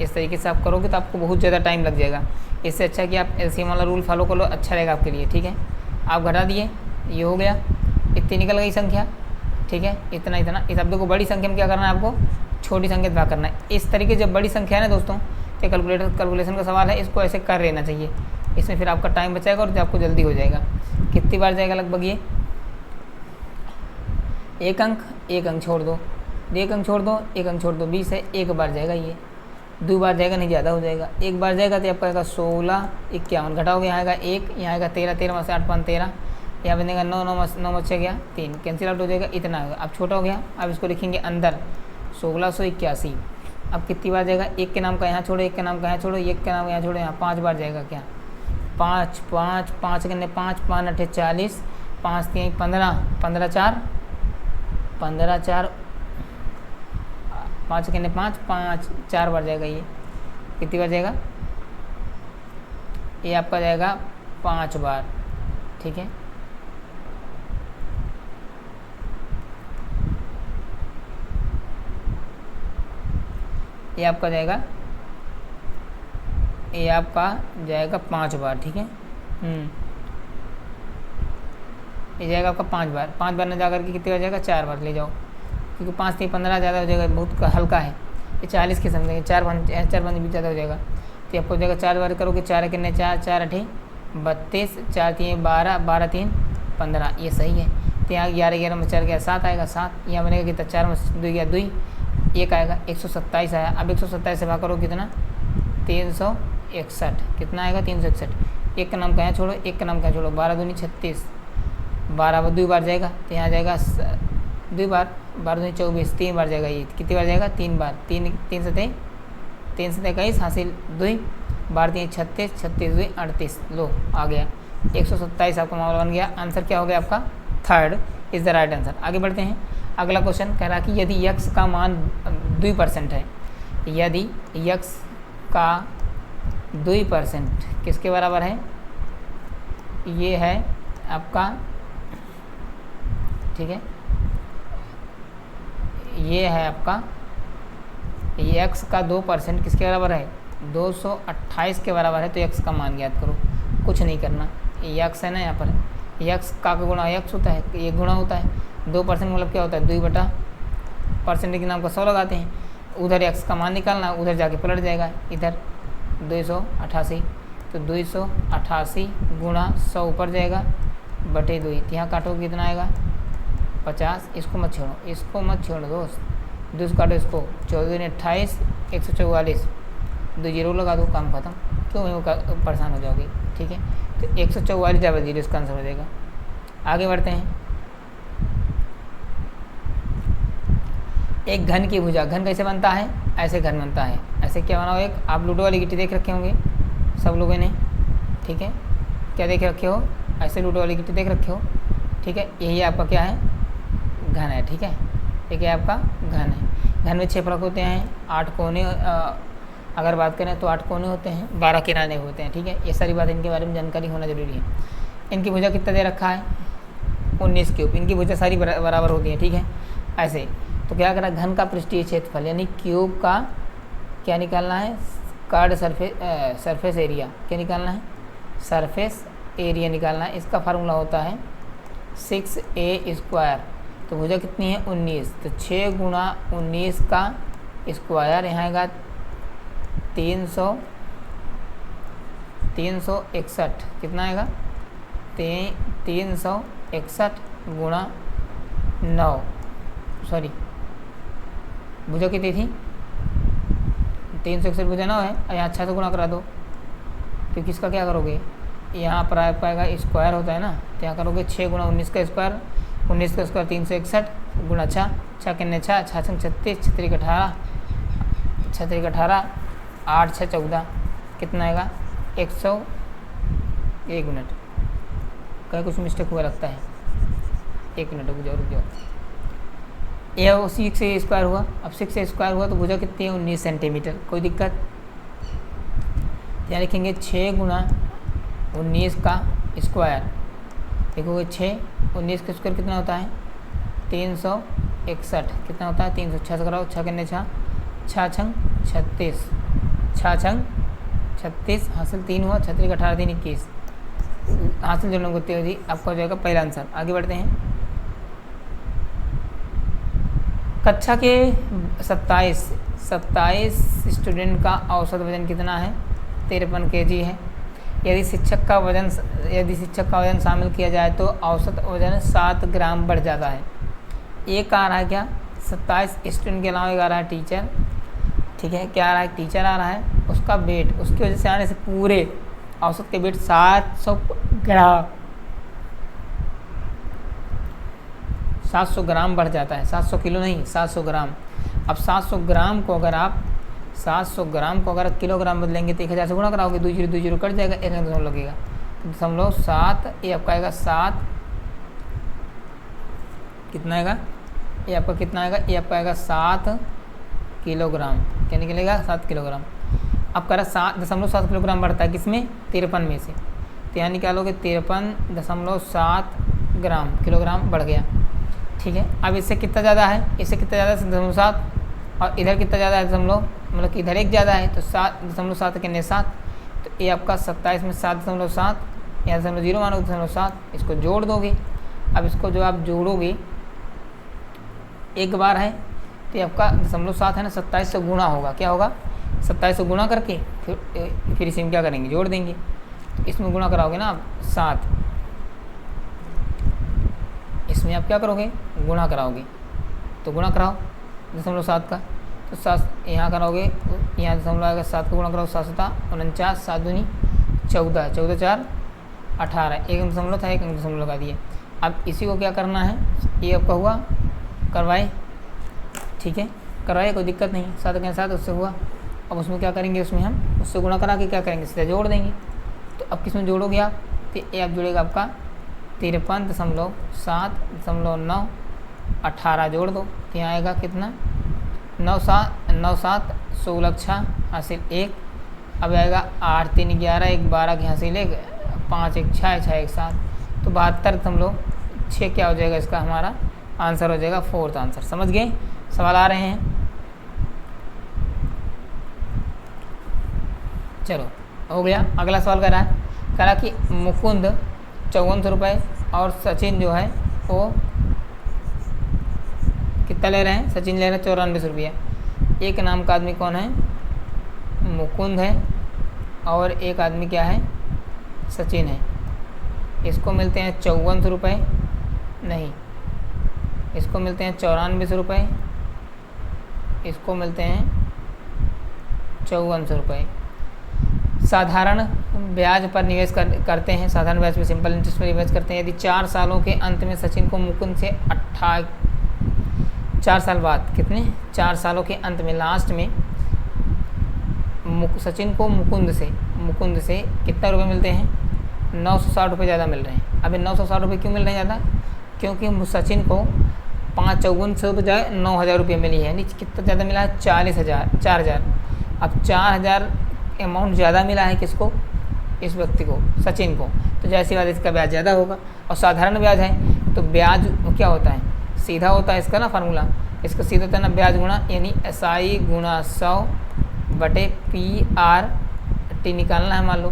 इस तरीके से आप करोगे तो आपको बहुत ज़्यादा टाइम लग जाएगा। इससे अच्छा कि आप एलसीएम वाला रूल फॉलो कर लो, अच्छा रहेगा आपके लिए। ठीक है, आप घटा दिए, ये हो गया, इतनी निकल गई संख्या। ठीक है, इतना इतना। इस शब्द को बड़ी संख्या में क्या करना है आपको, छोटी संख्या से भाग करना है। इस तरीके जब बड़ी संख्या है ना दोस्तों, तो कैलकुलेशन का सवाल है, इसको ऐसे कर लेना चाहिए। इसमें फिर आपका टाइम बचाएगा और आपको जल्दी हो जाएगा। कितनी बार जाएगा लगभग ये, एक अंक छोड़ दो, 1 अंक छोड़ दो, 1 अंक छोड़ दो, 20 है, 1 बार जाएगा ये, 2 बार जाएगा नहीं, ज़्यादा हो जाएगा। 1 बार जाएगा तो आपका आएगा 16 51, घटाओगे यहाँ आएगा 1, यहाँ आएगा 13 13 में से 8 5 13, यहाँ बनेगा 9 9 में से गया 3, कैंसिल आउट हो जाएगा, इतना होगा। अब छोटा हो गया, अब इसको लिखेंगे अंदर 1681। अब कितनी बार जाएगा, 1 के नाम का यहाँ छोड़ो, 1 के नाम का यहाँ छोड़ो, 1 के नाम का यहाँ छोड़ो, यहाँ 5 बार जाएगा। क्या 5 5 5 करने 5 5 8 40, 5 3 15 15 4 15 4 5 करने 5 5 4 बार जाएगा। ये कितनी बार जाएगा, ये आपका जाएगा 5 बार। ठीक है, ये आपका जाएगा 5 बार। ठीक है, ये जाएगा आपका 5 बार। 5 बार न जा करके कितनी बार जाएगा, 4 बार ले जाओ, क्योंकि 5 3 15 ज़्यादा हो जाएगा, बहुत हल्का है। ये 40 के समझेंगे, 4 5 भी ज़्यादा हो जाएगा, तो आपको हो जाएगा 4 बार करोगे, 4 कितने 4 4 8 32, 4 3 12 12 3 15, ये सही है। तो यहाँ 11 11 में 4 गया 7 आएगा 7, यहाँ बनेगा कितना 4 में 2 गया 2, 1 आएगा 127 आया। अब 127 से भाग करो कितना 361, कितना आएगा 361। 1 का नाम कहाँ छोड़ो, 1 का नाम कहाँ छोड़ो, 12 दूनी 36, 12 2 बार जाएगा, तो यहाँ जाएगा 2 बार, 12 दूनी 24, 3 बार जाएगा। ये कितनी बार जाएगा, 3 बार, 3 से 21 हासिल 2, 12 3 36, 36 2 38, लो आ गया 127 आपका मामला बन गया। आंसर क्या हो गया आपका, 3rd is the right answer. आगे बढ़ते हैं, अगला क्वेश्चन कह रहा कि यदि यक्स का मान 2% है, यदि यक्स का 2% किसके बराबर है, ये है आपका, ठीक है, ये है आपका ये x का 2% किसके बराबर है, 228 के बराबर है। तो x का मान ज्ञात करो, कुछ नहीं करना, ये x है ना, यहाँ पर x का गुणा x होता है, ये गुणा होता है। 2% मतलब क्या होता है, 2/% के नाम का 100 लगाते हैं, उधर x का मान निकालना, उधर जाके पलट जाएगा इधर 288। तो 288 गुणा 100 ऊपर जाएगा बटे 2, यहाँ काटोगे कितना आएगा 50। इसको मत छेड़ो, इसको मत छेड़ो दोस्त, 2 से काटो इसको, 14 ने 28, 144, 2 जीरो लगा दो, काम खत्म। क्यों वो परेशान हो जाओगे, ठीक है। तो 144 डबल जीरो इसका आंसर हो जाएगा। आगे बढ़ते हैं। एक घन की भुजा, घन कैसे बनता है, ऐसे घन बनता है। ऐसे क्या बनाओ, एक आप लूडो वाली गिट्टी देख रखे होंगे सब लोगों ने, ठीक है, क्या देख रखे हो, ऐसे लूडो वाली गिट्टी देख रखे हो, ठीक है। यही आपका क्या है, घन है, ठीक है। ये क्या आपका घन है। घन में 6 फलक होते हैं, 8 कोने, अगर बात करें तो 8 कोने होते हैं, 12 किनारे होते हैं, ठीक है। ये सारी बात इनके बारे में जानकारी होना जरूरी है। इनकी भुजा कितना दे रखा है, 19 क्यूब। इनकी भुजा सारी बराबर होती है, ठीक है। ऐसे तो क्या करा, घन का पृष्ठीय क्षेत्रफल यानी क्यूब का क्या निकालना है, कार्ड सरफेस एरिया, क्या निकालना है, सरफेस एरिया निकालना है। इसका फार्मूला होता है 6a²। तो भुजा कितनी है, 19। तो 6 गुणा 19 का स्क्वायर, यहाँ आएगा 361। कितना आएगा, 361 गुणा 9, सॉरी भुजा कितनी थी, 361 भुजा 9 है। यहाँ 6 से गुणा करा दो, क्योंकि इसका क्या करोगे, यहाँ पर आ पाएगा स्क्वायर होता है ना, तो यहाँ करोगे 6 गुणा 19 का स्क्वायर, 19 का स्क्वायर 361 गुणा 6, 6 कितने 6, 6 6 36, 36 18, 36 18, 8 6 14, कितना आएगा 100। 1 मिनट, कहीं कुछ मिस्टेक हुआ लगता है, 1 मिनट रुक जाओ। यह वो 6 स्क्वायर हुआ, अब 6 स्क्वायर हुआ तो भुजा कितनी है, 19 सेंटीमीटर। कोई दिक्कत, यहाँ लिखेंगे 6 गुणा 19 का स्क्वायर, देखोगे 6, 19 का स्क्वायर कितना होता है, 361, कितना होता है 306 से कराओ, 6 कितने 6, 6 छंग 36, 6 छंग 36, हासिल 3 हुआ, 36 का 18 3 21, हासिल जोड़ने को तेजी आपका हो जाएगा पहला आंसर। आगे बढ़ते हैं। कक्षा के 27 स्टूडेंट का औसत वजन कितना है, 53 kg है। यदि शिक्षक का वजन शामिल किया जाए तो औसत वजन 7 ग्राम बढ़ जाता है। एक आ रहा है क्या, 27 स्टूडेंट के अलावा एक आ रहा है टीचर, ठीक है। क्या आ रहा है, टीचर आ रहा है, उसका वेट, उसकी वजह से आने से पूरे औसत के वेट 700 ग्राम 700 ग्राम बढ़ जाता है, 700 किलो नहीं, 700 ग्राम। अब 700 ग्राम को अगर आप 700 ग्राम को अगर किलोग्राम बदलेंगे तो 1000 से गुणा कराओगे, 2 जीरो कट जाएगा, 1 दशमलव लगेगा, 0.7, ये आपका आएगा 7, कितना आएगा, ये आपका कितना आएगा, ये आपका आएगा 7 किलोग्राम। क्या निकलेगा, 7 किलोग्राम। अब कह रहा 7.7 किलोग्राम बढ़ता है किसमें, 53 में से, तो यहाँ निकालोगे 53.7 ग्राम, किलोग्राम बढ़ गया, ठीक है। अब इससे कितना ज़्यादा है, इससे कितना ज़्यादा है 7.7, और इधर कितना ज़्यादा है दशमलव, मतलब कि इधर एक ज़्यादा है, तो 7.7 कितने 7, तो ये आपका 27 में 7.7, यहाँ 0.0 मानो 0.7, इसको जोड़ दोगे। अब इसको जो आप जोड़ोगे एक बार है तो ये आपका 0.7 है ना, 27 से गुणा होगा, क्या होगा 27 से गुणा करके फिर इसे क्या करेंगे, जोड़ देंगे। तो इसमें गुणा कराओगे ना आप 7, इसमें आप क्या करोगे, गुणा कराओगे, तो गुणा कराओ 0.7 का, तो 7 यहाँ कराओगे, यहाँ दशमलव आएगा, 7 को गुणा कराओ, 7 7 49, 7 दूनी 14, 14 4 18, 1 दशमलव था, 1 दशमलव लगा दिए। अब इसी को क्या करना है, ये आपका हुआ, करवाए, ठीक है, करवाए, कोई दिक्कत नहीं, 7 के 7 उससे हुआ। अब उसमें क्या करेंगे, उसमें हम उससे गुणा करा के क्या करेंगे, सीधा जोड़ देंगे। तो अब किस में जोड़ोगे आप, तो ये आप जोड़ेगा आपका 53.7.9, 18 जोड़ दो, तो यहाँ आएगा कितना 9 7 16 6 हासिल 1, अब आएगा 8 3 11 1 12 की हासिल 1 5 1 6 6 1 7, तो 72.6 क्या हो जाएगा, इसका हमारा आंसर हो जाएगा 4th आंसर। समझ गए, सवाल आ रहे हैं? चलो हो गया। अगला सवाल कह रहा कि मुकुंद 5400 रुपये और सचिन जो है वो कितना ले रहे हैं? सचिन ले रहे हैं 9400 रुपये। एक नाम का आदमी कौन है? मुकुंद है, और एक आदमी क्या है? सचिन है। इसको मिलते हैं 5400 रुपये, नहीं, इसको मिलते हैं 9400 रुपये, इसको मिलते हैं 5400 रुपये। साधारण ब्याज पर निवेश करते हैं, साधारण ब्याज पर, सिंपल इंटरेस्ट पर निवेश करते हैं। यदि 4 सालों के अंत में सचिन को मुकुंद से 4 साल बाद, कितने? 4 सालों के अंत में, लास्ट में सचिन को मुकुंद से कितना रुपये मिलते हैं? 960 रुपये ज़्यादा मिल रहे हैं। अभी 960 रुपये क्यों मिल रहे हैं ज़्यादा? क्योंकि सचिन को 55400 बजाय 9000 रुपये मिली है, यानी कितना ज़्यादा मिला है? 4000। अब 4000 अमाउंट ज़्यादा मिला है किसको? इस व्यक्ति को, सचिन को, तो जैसी बात इसका ब्याज ज़्यादा होगा। और साधारण ब्याज है तो ब्याज क्या होता है? सीधा होता है इसका ना फार्मूला, इसका सीधा होता है ना ब्याज गुणा, यानी SI गुणा 100/PR निकालना है मान लो,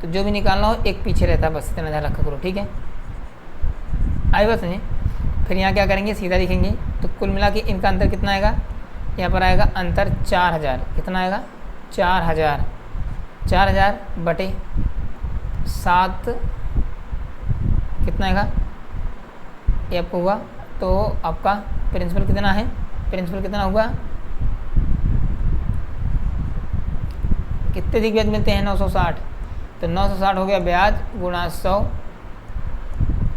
तो जो भी निकालना हो एक पीछे रहता है, बस इतना ध्यान रखा करो, ठीक है? आई बात समझे? फिर यहाँ क्या करेंगे? सीधा लिखेंगे, तो कुल मिला के इनका अंतर कितना आएगा? यहाँ पर आएगा अंतर 4000। कितना आएगा? 4000/7 कितना आएगा? ये आपको हुआ, तो आपका प्रिंसिपल कितना है? प्रिंसिपल कितना हुआ? कितने अधिक ब्याज मिलते हैं? 960। तो 960 हो गया ब्याज गुणा 100,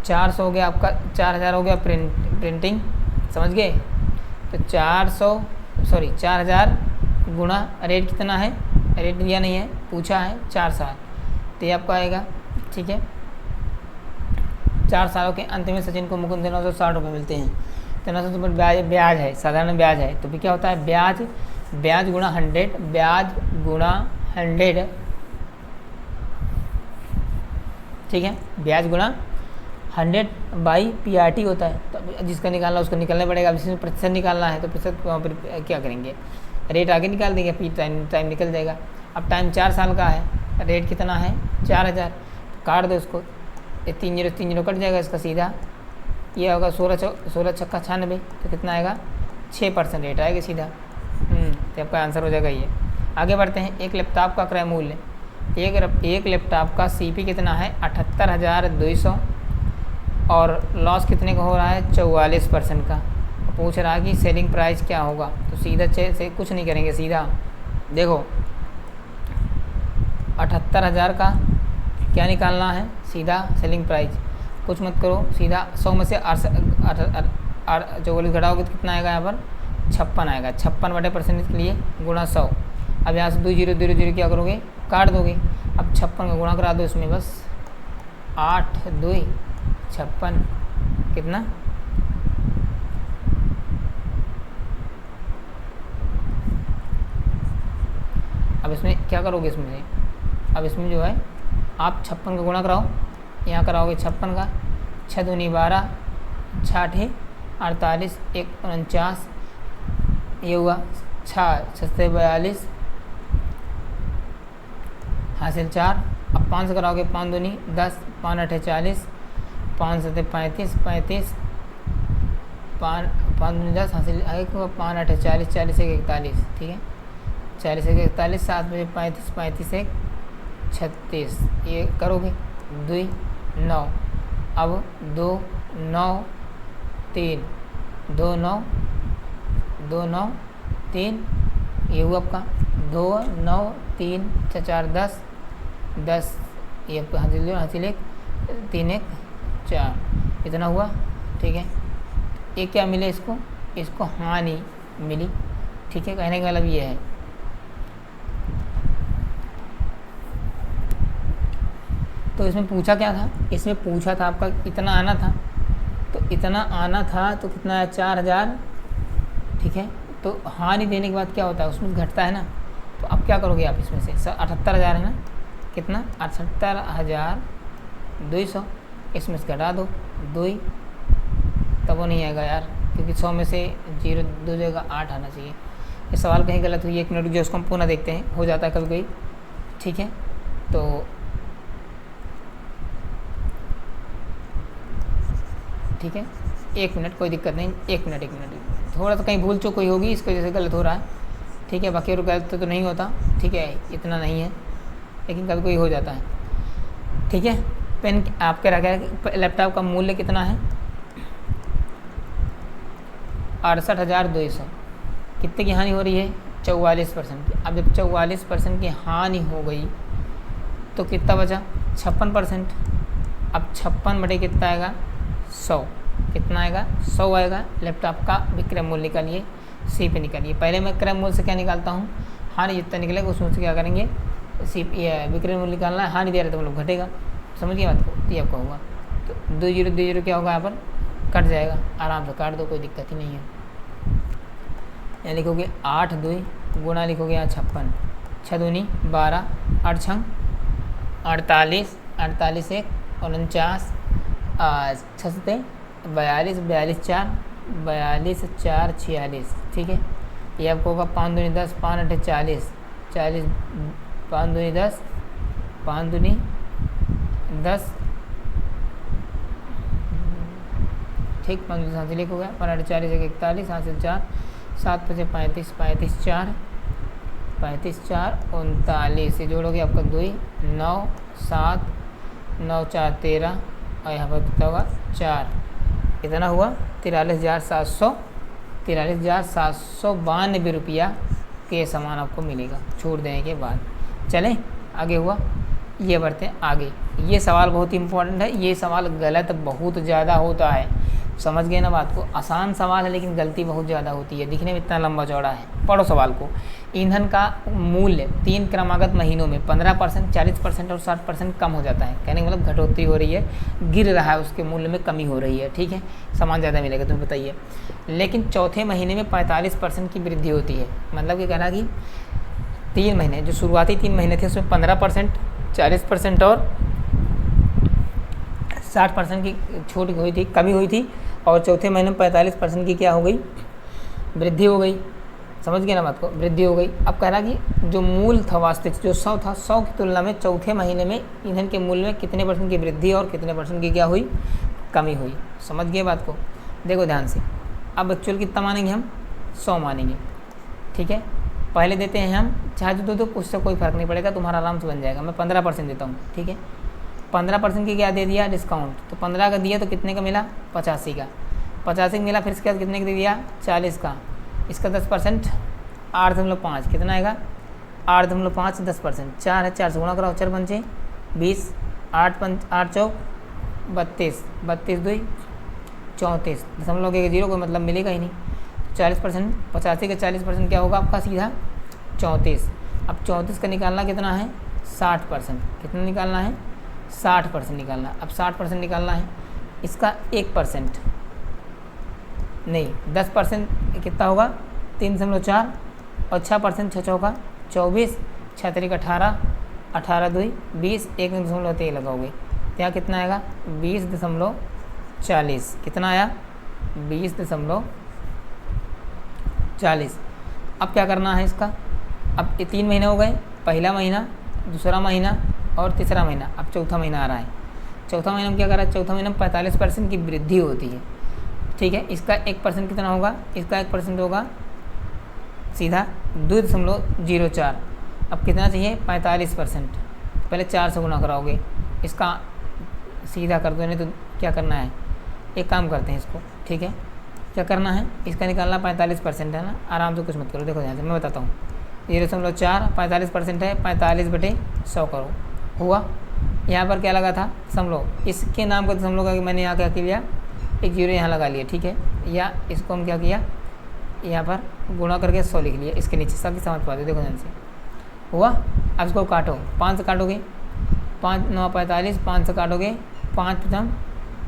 400 हो गया आपका, 4000 हो गया प्रिंटिंग, समझ गए? तो 4000 गुणा रेट कितना है? रेट दिया नहीं है, पूछा है 4 साल, तो ये आपको आएगा, ठीक है? 4 सालों के अंत में सचिन को मुकुंद से 960 रुपये मिलते हैं, तो 960 रुपये ब्याज है, साधारण ब्याज है, तो फिर क्या होता है? ब्याज गुणा 100, ब्याज गुणा 100, ठीक है? ब्याज गुणा 100/PRT होता है, तो जिसका निकालना उसको निकालना पड़ेगा। अब इसमें प्रतिशत निकालना है, तो प्रतिशत वहाँ पर क्या करेंगे? रेट आगे निकाल देंगे, फिर टाइम निकल जाएगा। अब टाइम 4 साल का है, रेट कितना है? 4000, काट दो उसको, ये 3 0 कट जाएगा इसका सीधा, ये होगा 16 छक्का 96, तो कितना आएगा? 6% रेट आएगा सीधा। तो आपका आंसर हो जाएगा ये। आगे बढ़ते हैं। एक लैपटॉप का क्रय मूल्य, एक लैपटॉप का CP कितना है? 78200, और लॉस कितने का हो रहा है? 44% का। पूछ रहा है कि सेलिंग प्राइस क्या होगा, तो सीधा से कुछ नहीं करेंगे, सीधा देखो 78000 का क्या निकालना है? सीधा सेलिंग प्राइस, कुछ मत करो, सीधा 100 में से 44 घटाओगे तो कितना आएगा? यहाँ पर 56 आएगा। 56/% के लिए गुणा 100। अब यहाँ से 2 0 0 0 क्या करोगे? काट दोगे। अब 56 का गुणा करा दो इसमें, बस 8 2 56 कितना? अब इसमें क्या करोगे? इसमें अब इसमें जो है आप 56 का गुणा कराओ, यहाँ कराओगे 56 का, 6 दूनी 12, 6 48, 1 49, ये हुआ 6 6 42 हासिल 4। अब 5 से कराओगे, 5 दूनी 10, 5 8 40, 5 7 35 35, 5 दूनी 10 हासिल 1, 5 8 40, 40 1 41, ठीक है? 40 1 41, 7 बजे 35 35 1 36, ये करोगे 2 9, अब 2 9 3 2 9 2 9 3, ये हुआ आपका 2 9 3 4 10 10, ये आपका हासिल 1 3 1 4, इतना हुआ, ठीक है? ये क्या मिले इसको हानि मिली, ठीक है? कहने का मतलब ये है। तो इसमें पूछा क्या था? इसमें पूछा था आपका इतना आना था, तो इतना आना था तो कितना है? 4000, ठीक है? तो हानि देने के बाद क्या होता है? उसमें घटता है ना, तो अब क्या करोगे आप? इसमें से 78000 है ना, कितना? 78200, इसमें से घटा दो 2, तब वो नहीं आएगा यार, क्योंकि 100 में से 0 2 जगह 8 आना चाहिए। ये सवाल कहीं गलत हुई है, 1 मिनट रुक जाओ, उसको हम पुनः देखते हैं, हो जाता है कभी कोई। ठीक है, तो ठीक है 1 मिनट, कोई दिक्कत नहीं, 1 मिनट थोड़ा सा कहीं भूल चूक कोई होगी, इसकी वजह से गलत हो रहा है। ठीक है, बाकी और गलत तो नहीं होता। ठीक है, इतना नहीं है, लेकिन कभी कोई हो जाता है। ठीक है, पेन आपके रखा है, लैपटॉप का मूल्य कितना है 68,200। कितने की हानि हो रही है 44% की। अब जब 44% की हानि हो गई तो कितना बचा 56%। अब 56 बटे कितना आएगा 100, कितना आएगा 100 आएगा। लैपटॉप का विक्रय मूल्य निकालिए, सी पे निकालिए। पहले मैं क्रय मूल्य से क्या निकालता हूँ, हानि जितना निकलेगा उसमें से क्या करेंगे सी विक्रय मूल्य निकालना है। हानि दे रहे तो मतलब घटेगा, समझिए बात को, ये आपका होगा। तो 20 क्या होगा यहाँ पर कट जाएगा, आराम से काट दो, कोई दिक्कत ही नहीं है। यहाँ लिखोगे 8 2 गुणा, लिखोगे यहाँ 56, 6 दूनी 12, 8 छंग 48, 48 1 49, 6 से 42, 42 4, 42 4 46। ठीक है, ये आपको होगा 5 दूनी 10, 5 8 40, 40 5 दूनी 10, 5 दूनी 10। ठीक, 5 दूनी 7 लिखोगे, 5 8 40 1 41, 7 से 4, 7 5 35, 35 4, 35 4 39, ये जोड़ोगे आपका 2 9 7 9 4 13, और यहाँ पर कितना होगा 4, कितना हुआ 43,792 रुपया के समान आपको मिलेगा छूट देने के बाद। चलें आगे हुआ, ये बढ़ते हैं आगे। ये सवाल बहुत इंपॉर्टेंट है, ये सवाल गलत बहुत ज़्यादा होता है, समझ गए ना बात को। आसान सवाल है लेकिन गलती बहुत ज़्यादा होती है, दिखने में इतना लंबा चौड़ा है। पढ़ो सवाल को। ईंधन का मूल्य 3 क्रमागत महीनों में 15%, 40% और 60% कम हो जाता है। कहने का मतलब घटोतरी हो रही है, गिर रहा है, उसके मूल्य में कमी हो रही है। ठीक है, सामान ज़्यादा मिलेगा, तुम्हें बताइए। लेकिन चौथे महीने में 45% की वृद्धि होती है। मतलब ये कहना कि 3 महीने, जो शुरुआती 3 महीने थे उसमें 15%, 40% और 60% की छूट हुई थी, कमी हुई थी, और चौथे महीने में 45% की क्या हो गई, वृद्धि हो गई। समझ गए ना बात को, वृद्धि हो गई। अब कह रहा कि जो मूल था वास्तविक जो 100 था, 100 की तुलना में चौथे महीने में ईंधन के मूल्य में कितने % की वृद्धि और कितने % की क्या हुई, कमी हुई। समझ गए बात को, देखो ध्यान से। अब एक्चुअल कितना मानेंगे हम, 100 मानेंगे। ठीक है, पहले देते हैं हम, चाहे जो दो उससे कोई फ़र्क नहीं पड़ेगा, तुम्हारा आराम से बन जाएगा। मैं 15% देता हूँ। ठीक है, 15% की क्या दे दिया डिस्काउंट, तो 15 का दिया तो कितने का मिला 85 का, 85 मिला। फिर इसके बाद कितने का दे दिया 40 का, इसका 10% 8.5 कितना आएगा 8.5 10%, 4 है, 4 से गुणा कराओ, 4 पंचे 20, 8 चौक 32, 32 2 34, 0.1 कोई मतलब मिलेगा ही नहीं। 40%, 85 का 40% क्या होगा आपका सीधा 34। अब 34 का निकालना कितना है 60%, कितना निकालना है 60% निकालना। अब 60% निकालना है, इसका 1% नहीं 10% कितना होगा 3.4, और 6%, 6 चौका 24, 6 तरीक 18, 18 2 20, 1.3 लगाओगे तो यहाँ कितना आएगा 20.40, कितना आया 20.40। अब क्या करना है इसका, अब ये 3 महीने हो गए, पहला महीना, दूसरा महीना और तीसरा महीना, अब चौथा महीना आ रहा है। चौथा महीना में क्या कर रहा है, चौथा महीना में 45% की वृद्धि होती है। ठीक है, इसका 1% कितना होगा, इसका 1% होगा सीधा 2.04। अब कितना चाहिए 45%, पहले 4 से गुना कराओगे, इसका सीधा कर दो, नहीं तो क्या करना है, एक काम करते हैं इसको। ठीक है, क्या करना है, इसका निकालना 45% है ना, आराम से कुछ मत करो, देखो ध्यान से मैं बताता हूँ। 0.4 45% है, 45/100 करो, हुआ। यहाँ पर क्या लगा था दशमलव, इसके नाम का दशमलव का मैंने यहाँ क्या किया, एक 0 यहाँ लगा लिया। ठीक है, या इसको हम क्या किया, यहाँ पर गुणा करके 100 लिख लिया, इसके नीचे सब समझ पाते, देखो ध्यान से, हुआ। अब इसको काटो, 5 से काटोगे, 5 9 45, 5 से काटोगे 5 5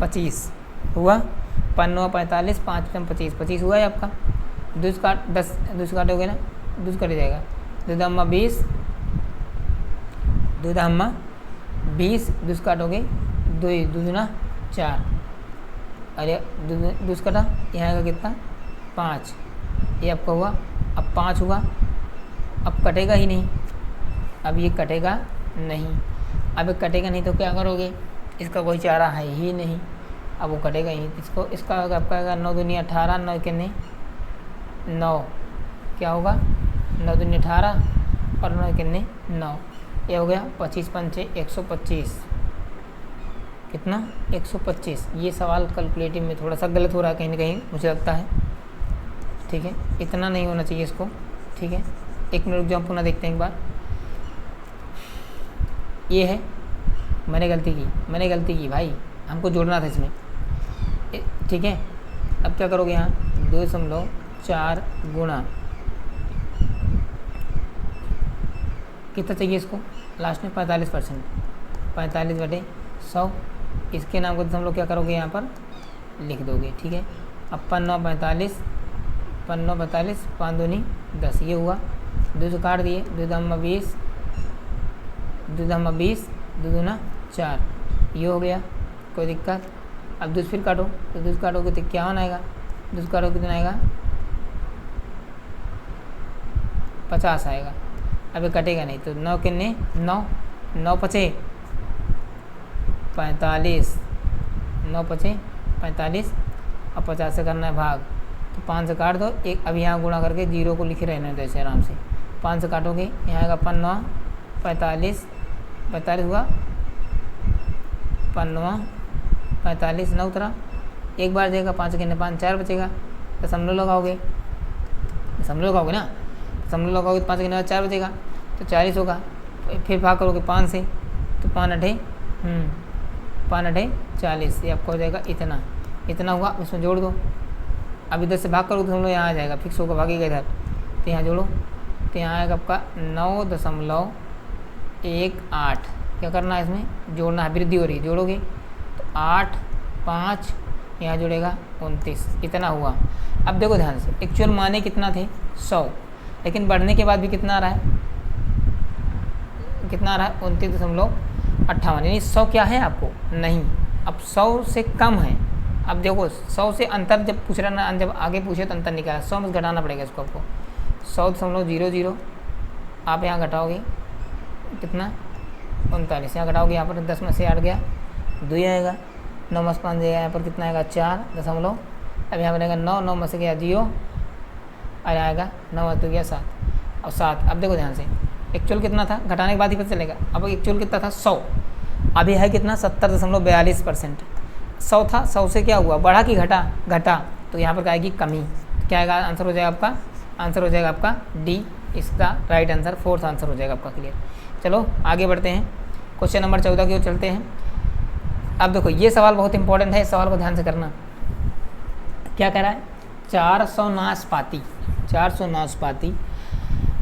25, हुआ। 5 9 45, 5 5 25, 25 हुआ है आपका। 2 काट 10, 2 काटोगे ना, 2 कट जाएगा, 2 दम्मा 20, 2 दम्मा 20, 2 काटोगे 2 2 दूना 4, अरे 2 कटा, यहाँ का कितना 5, ये आपका हुआ। अब 5 हुआ, अब कटेगा ही नहीं, अब ये कटेगा नहीं। अब कटेगा नहीं तो क्या करोगे, इसका कोई चारा है ही नहीं, अब वो कटेगा ही। इसको इसका आपका आएगा 9 दूनी 18, 9 कितने 9, क्या होगा 9 दूनी 18 और 9 कितने 9, ये हो गया 25 पंचे 125, कितना 125। ये सवाल कैलकुलेटिव में थोड़ा सा गलत हो रहा है कहीं ना कहीं मुझे लगता है, ठीक है, इतना नहीं होना चाहिए इसको, ठीक है। 1 मिनट रुक जाओ, पुनः देखते हैं एक बार। ये है, मैंने गलती की भाई, हमको जोड़ना था इसमें, ठीक है। अब क्या करोगे यहाँ 2.4 गुणा कितना चाहिए इसको लास्ट में 45%, 45/100, इसके नाम को हम लोग क्या करोगे यहाँ पर लिख दोगे, ठीक है। अब 5×9 45, 5 दूनी 10, ये हुआ। 2 से काट दिए, 2 दम 20, 2 दम 20, 2 दूना 4, ये हो गया, कोई दिक्कत। अब 2 फिर काटो, तो 2 काटोगे तो क्या होना आएगा, 2 काटो कितना आएगा 50 आएगा। अब ये कटेगा नहीं तो 9 कितने 9, 9 पचे 45, 9 पचे 45, अब 50 से करना है भाग, तो 5 से काट दो, एक अब यहाँ गुणा करके 0 को लिखे रहने दो ऐसे आराम से। 5 से काटोगे, यहाँ आएगा 5×9 45, 45 हुआ, 5×9 45, 9 उतरा, एक बार देगा 5 कितने 5, 4 बचेगा, दशमलव लगाओगे ना, दशमलव लगाओगे तो 5 कितने 4 बचेगा, तो 40 होगा। फिर भाग करोगे 5 से, तो 5×8 5×8 40, ये आपको हो जाएगा इतना हुआ, उसमें जोड़ दो। अब इधर से भाग करोगे तो हम लोग यहाँ आ जाएगा, फिक्स होगा, भागेगा इधर, तो यहाँ जोड़ो, तो यहाँ आएगा आपका 9.18। क्या करना है इसमें जोड़ना है, वृद्धि हो रही है, जोड़ोगे तो 8 5, यहाँ जुड़ेगा 29, इतना हुआ। अब देखो ध्यान से, एक्चुअल माने कितना थे 100, लेकिन बढ़ने के बाद भी कितना आ रहा है 29.58, यानी 100 क्या है आपको नहीं, अब 100 से कम है। अब देखो 100 से अंतर जब पूछ रहा ना, जब आगे पूछे तो अंतर निकाला, 100 में घटाना पड़ेगा इसको आपको, 100.00 आप यहाँ घटाओगे कितना 39, यहाँ घटाओगे, यहाँ पर 10 में से 8 गया 2 आएगा, 9 में से 5 जाएगा, यहाँ पर कितना आएगा 4 दशमलव, अब यहाँ बनेगा 9, 9 में से गया 0 और आएगा 9 तो गया 7 और 7। अब देखो ध्यान से, एक्चुअल कितना था घटाने के बाद ही पता चलेगा। अब एक्चुअल कितना था 100, अभी है कितना 70.42%। 100 था, 100 से क्या हुआ बढ़ा कि घटा, तो यहाँ पर आएगी कमी, क्या आएगा आंसर हो जाएगा आपका, आंसर हो जाएगा आपका डी, इसका राइट आंसर, 4th आंसर हो जाएगा आपका। क्लियर, चलो आगे बढ़ते हैं, क्वेश्चन नंबर 14 की ओर चलते हैं। अब देखो ये सवाल बहुत इंपॉर्टेंट है, इस सवाल को ध्यान से करना। क्या कह रहा है 400 नाशपाती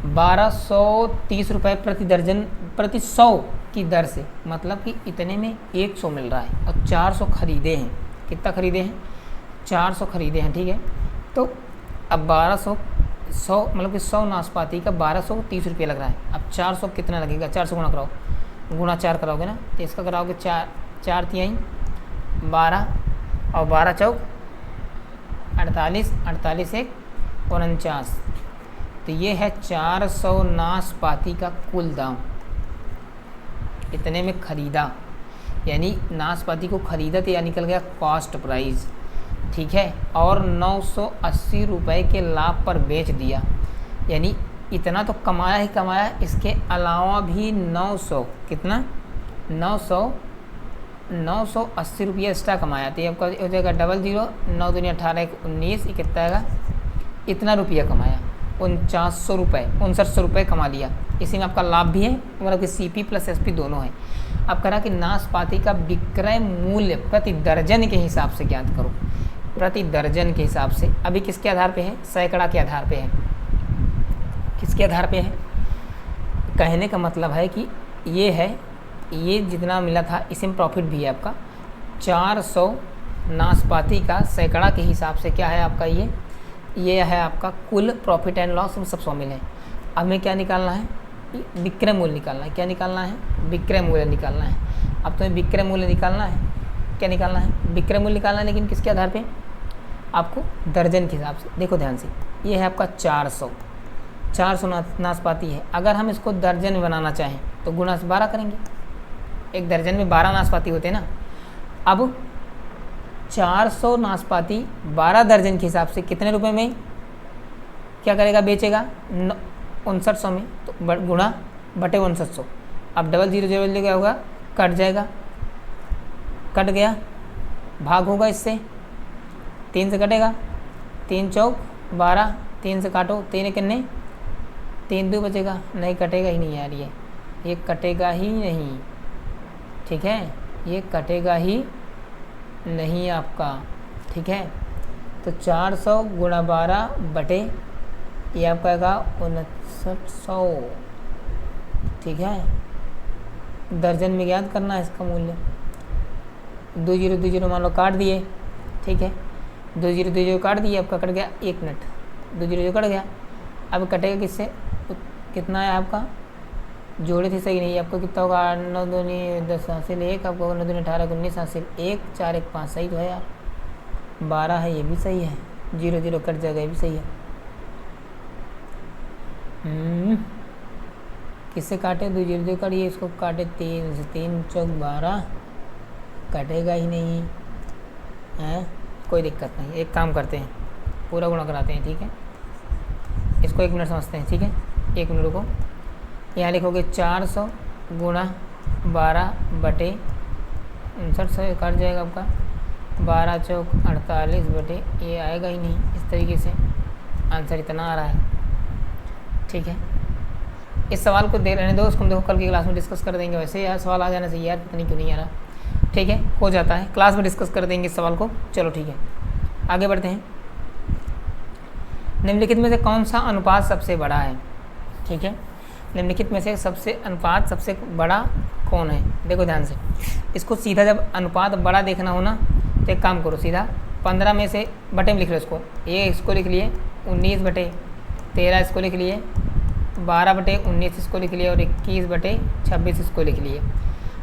1230 रुपये प्रति दर्जन प्रति 100 की दर से, मतलब कि इतने में 100 मिल रहा है और 400 खरीदे हैं। कितना खरीदे हैं 400 खरीदे हैं, ठीक है। तो अब 1200 मतलब कि 100 नाशपाती का 1230 रुपये लग रहा है। अब 400 कितना लगेगा, 400 गुणा कराओ, गुणा 4 कराओगे ना, तो इसका कराओगे 4 तिहाई 12 और 12 चौक 48, 48 1 49, तो ये है 400 नाशपाती का कुल दाम, इतने में खरीदा, यानी नाशपाती को खरीदा तो यह निकल गया कॉस्ट प्राइस, ठीक है, और 980 रुपये के लाभ पर बेच दिया, यानी इतना तो कमाया ही कमाया, इसके अलावा भी 900 कितना 980 रुपये एक्स्ट्रा कमाया, तो ये आपका हो जाएगा 00, 9 दूनी 18 19, ये कितना आएगा, इतना रुपया कमाया 4900 रुपये 6900 रुपये कमा लिया। इसी में आपका लाभ भी है, मतलब कि CP प्लस SP दोनों है। अब कह रहा कि नाशपाती का विक्रय मूल्य प्रति दर्जन के हिसाब से ज्ञात करो, प्रति दर्जन के हिसाब से। अभी किसके आधार पे है, सैकड़ा के आधार पे है, किसके आधार पे है, कहने का मतलब है कि ये है, ये जितना मिला था इसमें प्रॉफिट भी है आपका 400 नाशपाती का सैकड़ा के हिसाब से क्या है आपका, ये है आपका कुल प्रॉफिट एंड लॉस में सब शामिल है। अब हमें क्या निकालना है, विक्रय मूल्य निकालना है। क्या निकालना है, विक्रय मूल्य निकालना है। अब तुम्हें विक्रय मूल्य निकालना है, क्या निकालना है, विक्रय मूल्य निकालना है, लेकिन किसके आधार पे, आपको दर्जन के हिसाब से। देखो ध्यान से, ये है आपका 400 नाशपाती है। अगर हम इसको दर्जन में बनाना चाहें तो गुणा से 12 करेंगे। एक दर्जन में 12 नाशपाती होते हैं ना। अब 400 नाशपाती 12 दर्जन के हिसाब से कितने रुपए में क्या करेगा, बेचेगा? 5900 में। तो गुणा बटे 5900। अब डबल जीरो जीरो क्या होगा, कट जाएगा, कट गया, भाग होगा इससे, 3 से कटेगा, 3 चौक 12, 3 से काटो, 3 कितने, 3 2 बचेगा, नहीं कटेगा ही नहीं यार, ये कटेगा ही नहीं, ठीक है, ये कटेगा ही नहीं आपका, ठीक है। तो 400 गुणा 12 बटे ये आपका आएगा 5900, ठीक है। दर्जन में याद करना है इसका मूल्य। 2 जीरो मान लो काट दिए, ठीक है, 2 जीरो काट दिए, आपका कट गया 1 मिनट, 2 जीरो कट गया। अब कटेगा किससे, कितना है आपका, जोड़े थे सही नहीं, आपको कितना होगा, 9 दूनी 10 हासिल 1, आपको 9 दूनी 18 19 हासिल 1, 4 1 5, सही तो है यार। 12 है, ये भी सही है, 0 0 कट जाएगा, ये भी सही है। किससे काटे, 2 जीरो काटिए, इसको काटे 3 से, 3 चौक 12, कटेगा ही नहीं है, कोई दिक्कत नहीं। एक काम करते हैं, पूरा गुणा कराते हैं, ठीक है। इसको 1 मिनट समझते हैं, ठीक है, 1 मिनट को यहाँ लिखोगे 400 गुणा 12 बटे 5900, कट जाएगा आपका 12 चौक 48 बटे, ये आएगा ही नहीं, इस तरीके से आंसर इतना आ रहा है, ठीक है। इस सवाल को दे रहने दो, उसको हम देखो कल की क्लास में डिस्कस कर देंगे। वैसे यार सवाल आ जाना चाहिए यार, पता नहीं क्यों नहीं आ रहा, ठीक है, हो जाता है, क्लास में डिस्कस कर देंगे इस सवाल को। चलो ठीक है, आगे बढ़ते हैं। निम्नलिखित में से कौन सा अनुपात सबसे बड़ा है, ठीक है, निम्नलिखित में से अनुपात सबसे बड़ा कौन है। देखो ध्यान से, इसको सीधा जब अनुपात बड़ा देखना हो ना, तो एक काम करो, सीधा 15 में से बटे में लिख लो इसको, ये इसको लिख लिए 19 बटे 13 इसको लिख लिए, 12 बटे 19 इसको लिख लिए, और 21 बटे 26 इसको लिख लिए।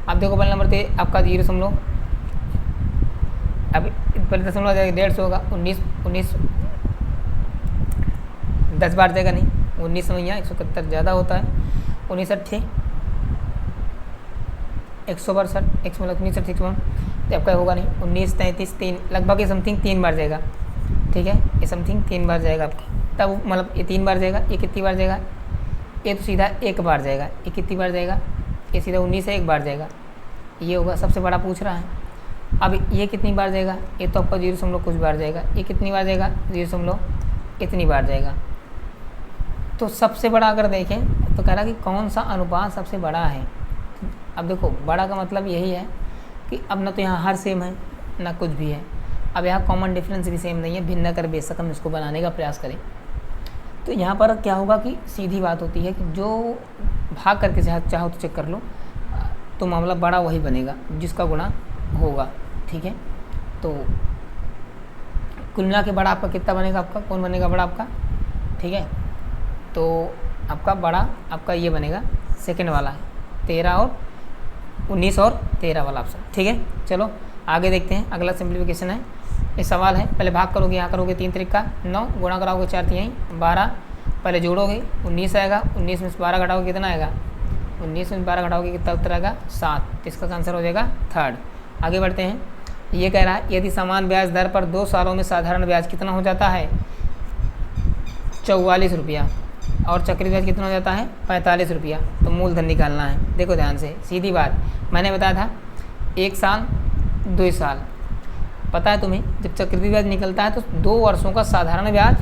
अब देखो पहले नंबर थे आपका 0, अब पहले दशमलव आ जाएगा, 150 होगा, 19 10 बार जाएगा नहीं, 19 समैया 171 ज़्यादा होता है, 19 अट्ठे 162, 1 मतलब 19 अट्ठे 1, तो आपका होगा नहीं, 19 33 3, लगभग ये समथिंग 3 बार जाएगा, ठीक है, ये समथिंग 3 बार जाएगा आपका, तब मतलब ये 3 बार जाएगा, ये कितनी बार जाएगा, ये तो सीधा 1 बार जाएगा, ये कितनी बार जाएगा, ये सीधा 19 से 1 बार जाएगा, ये होगा, सबसे बड़ा पूछ रहा है। अब ये कितनी बार जाएगा, ये तो आपका 0 कुछ बार जाएगा, ये कितनी बार जाएगा, 0 इतनी बार जाएगा। तो सबसे बड़ा अगर देखें तो कह रहा कि कौन सा अनुपात सबसे बड़ा है। अब देखो बड़ा का मतलब यही है कि अब ना तो यहाँ हर सेम है ना कुछ भी है, अब यहाँ कॉमन डिफरेंस भी सेम नहीं है, भिन्न कर बेशक हम इसको बनाने का प्रयास करें। तो यहाँ पर क्या होगा कि सीधी बात होती है कि जो भाग करके चाहो तो चेक कर लो, तो मामला बड़ा वही बनेगा जिसका गुणा होगा, ठीक है। तो कुल मिला के बड़ा आपका कितना बनेगा, आपका कौन बनेगा बड़ा आपका, ठीक है। तो आपका बड़ा आपका ये बनेगा सेकंड वाला है, 13 और 19 और 13 वाला ऑप्शन, ठीक है। चलो आगे देखते हैं, अगला सिंप्लीफिकेशन है, ये सवाल है, पहले भाग करोगे, यहाँ करोगे 3 त्रिक का 9, गुणा कराओगे 4 तिहाई 12, पहले जोड़ोगे 19 आएगा, 19 में से 12 घटाओगे कितना आएगा, 19 में 12 घटाओगे कितना उत्तर आएगा 7, तो इसका आंसर हो जाएगा 3rd। आगे बढ़ते हैं, ये कह रहा है यदि समान ब्याज दर पर 2 सालों में साधारण ब्याज कितना हो जाता है 44 रुपया, और चक्री ब्याज कितना हो जाता है 45 रुपया, तो मूलधन निकालना है। देखो ध्यान से, सीधी बात, मैंने बताया था 1 साल 2 साल, पता है तुम्हें जब चक्रवृद्धि ब्याज निकलता है तो 2 वर्षों का साधारण ब्याज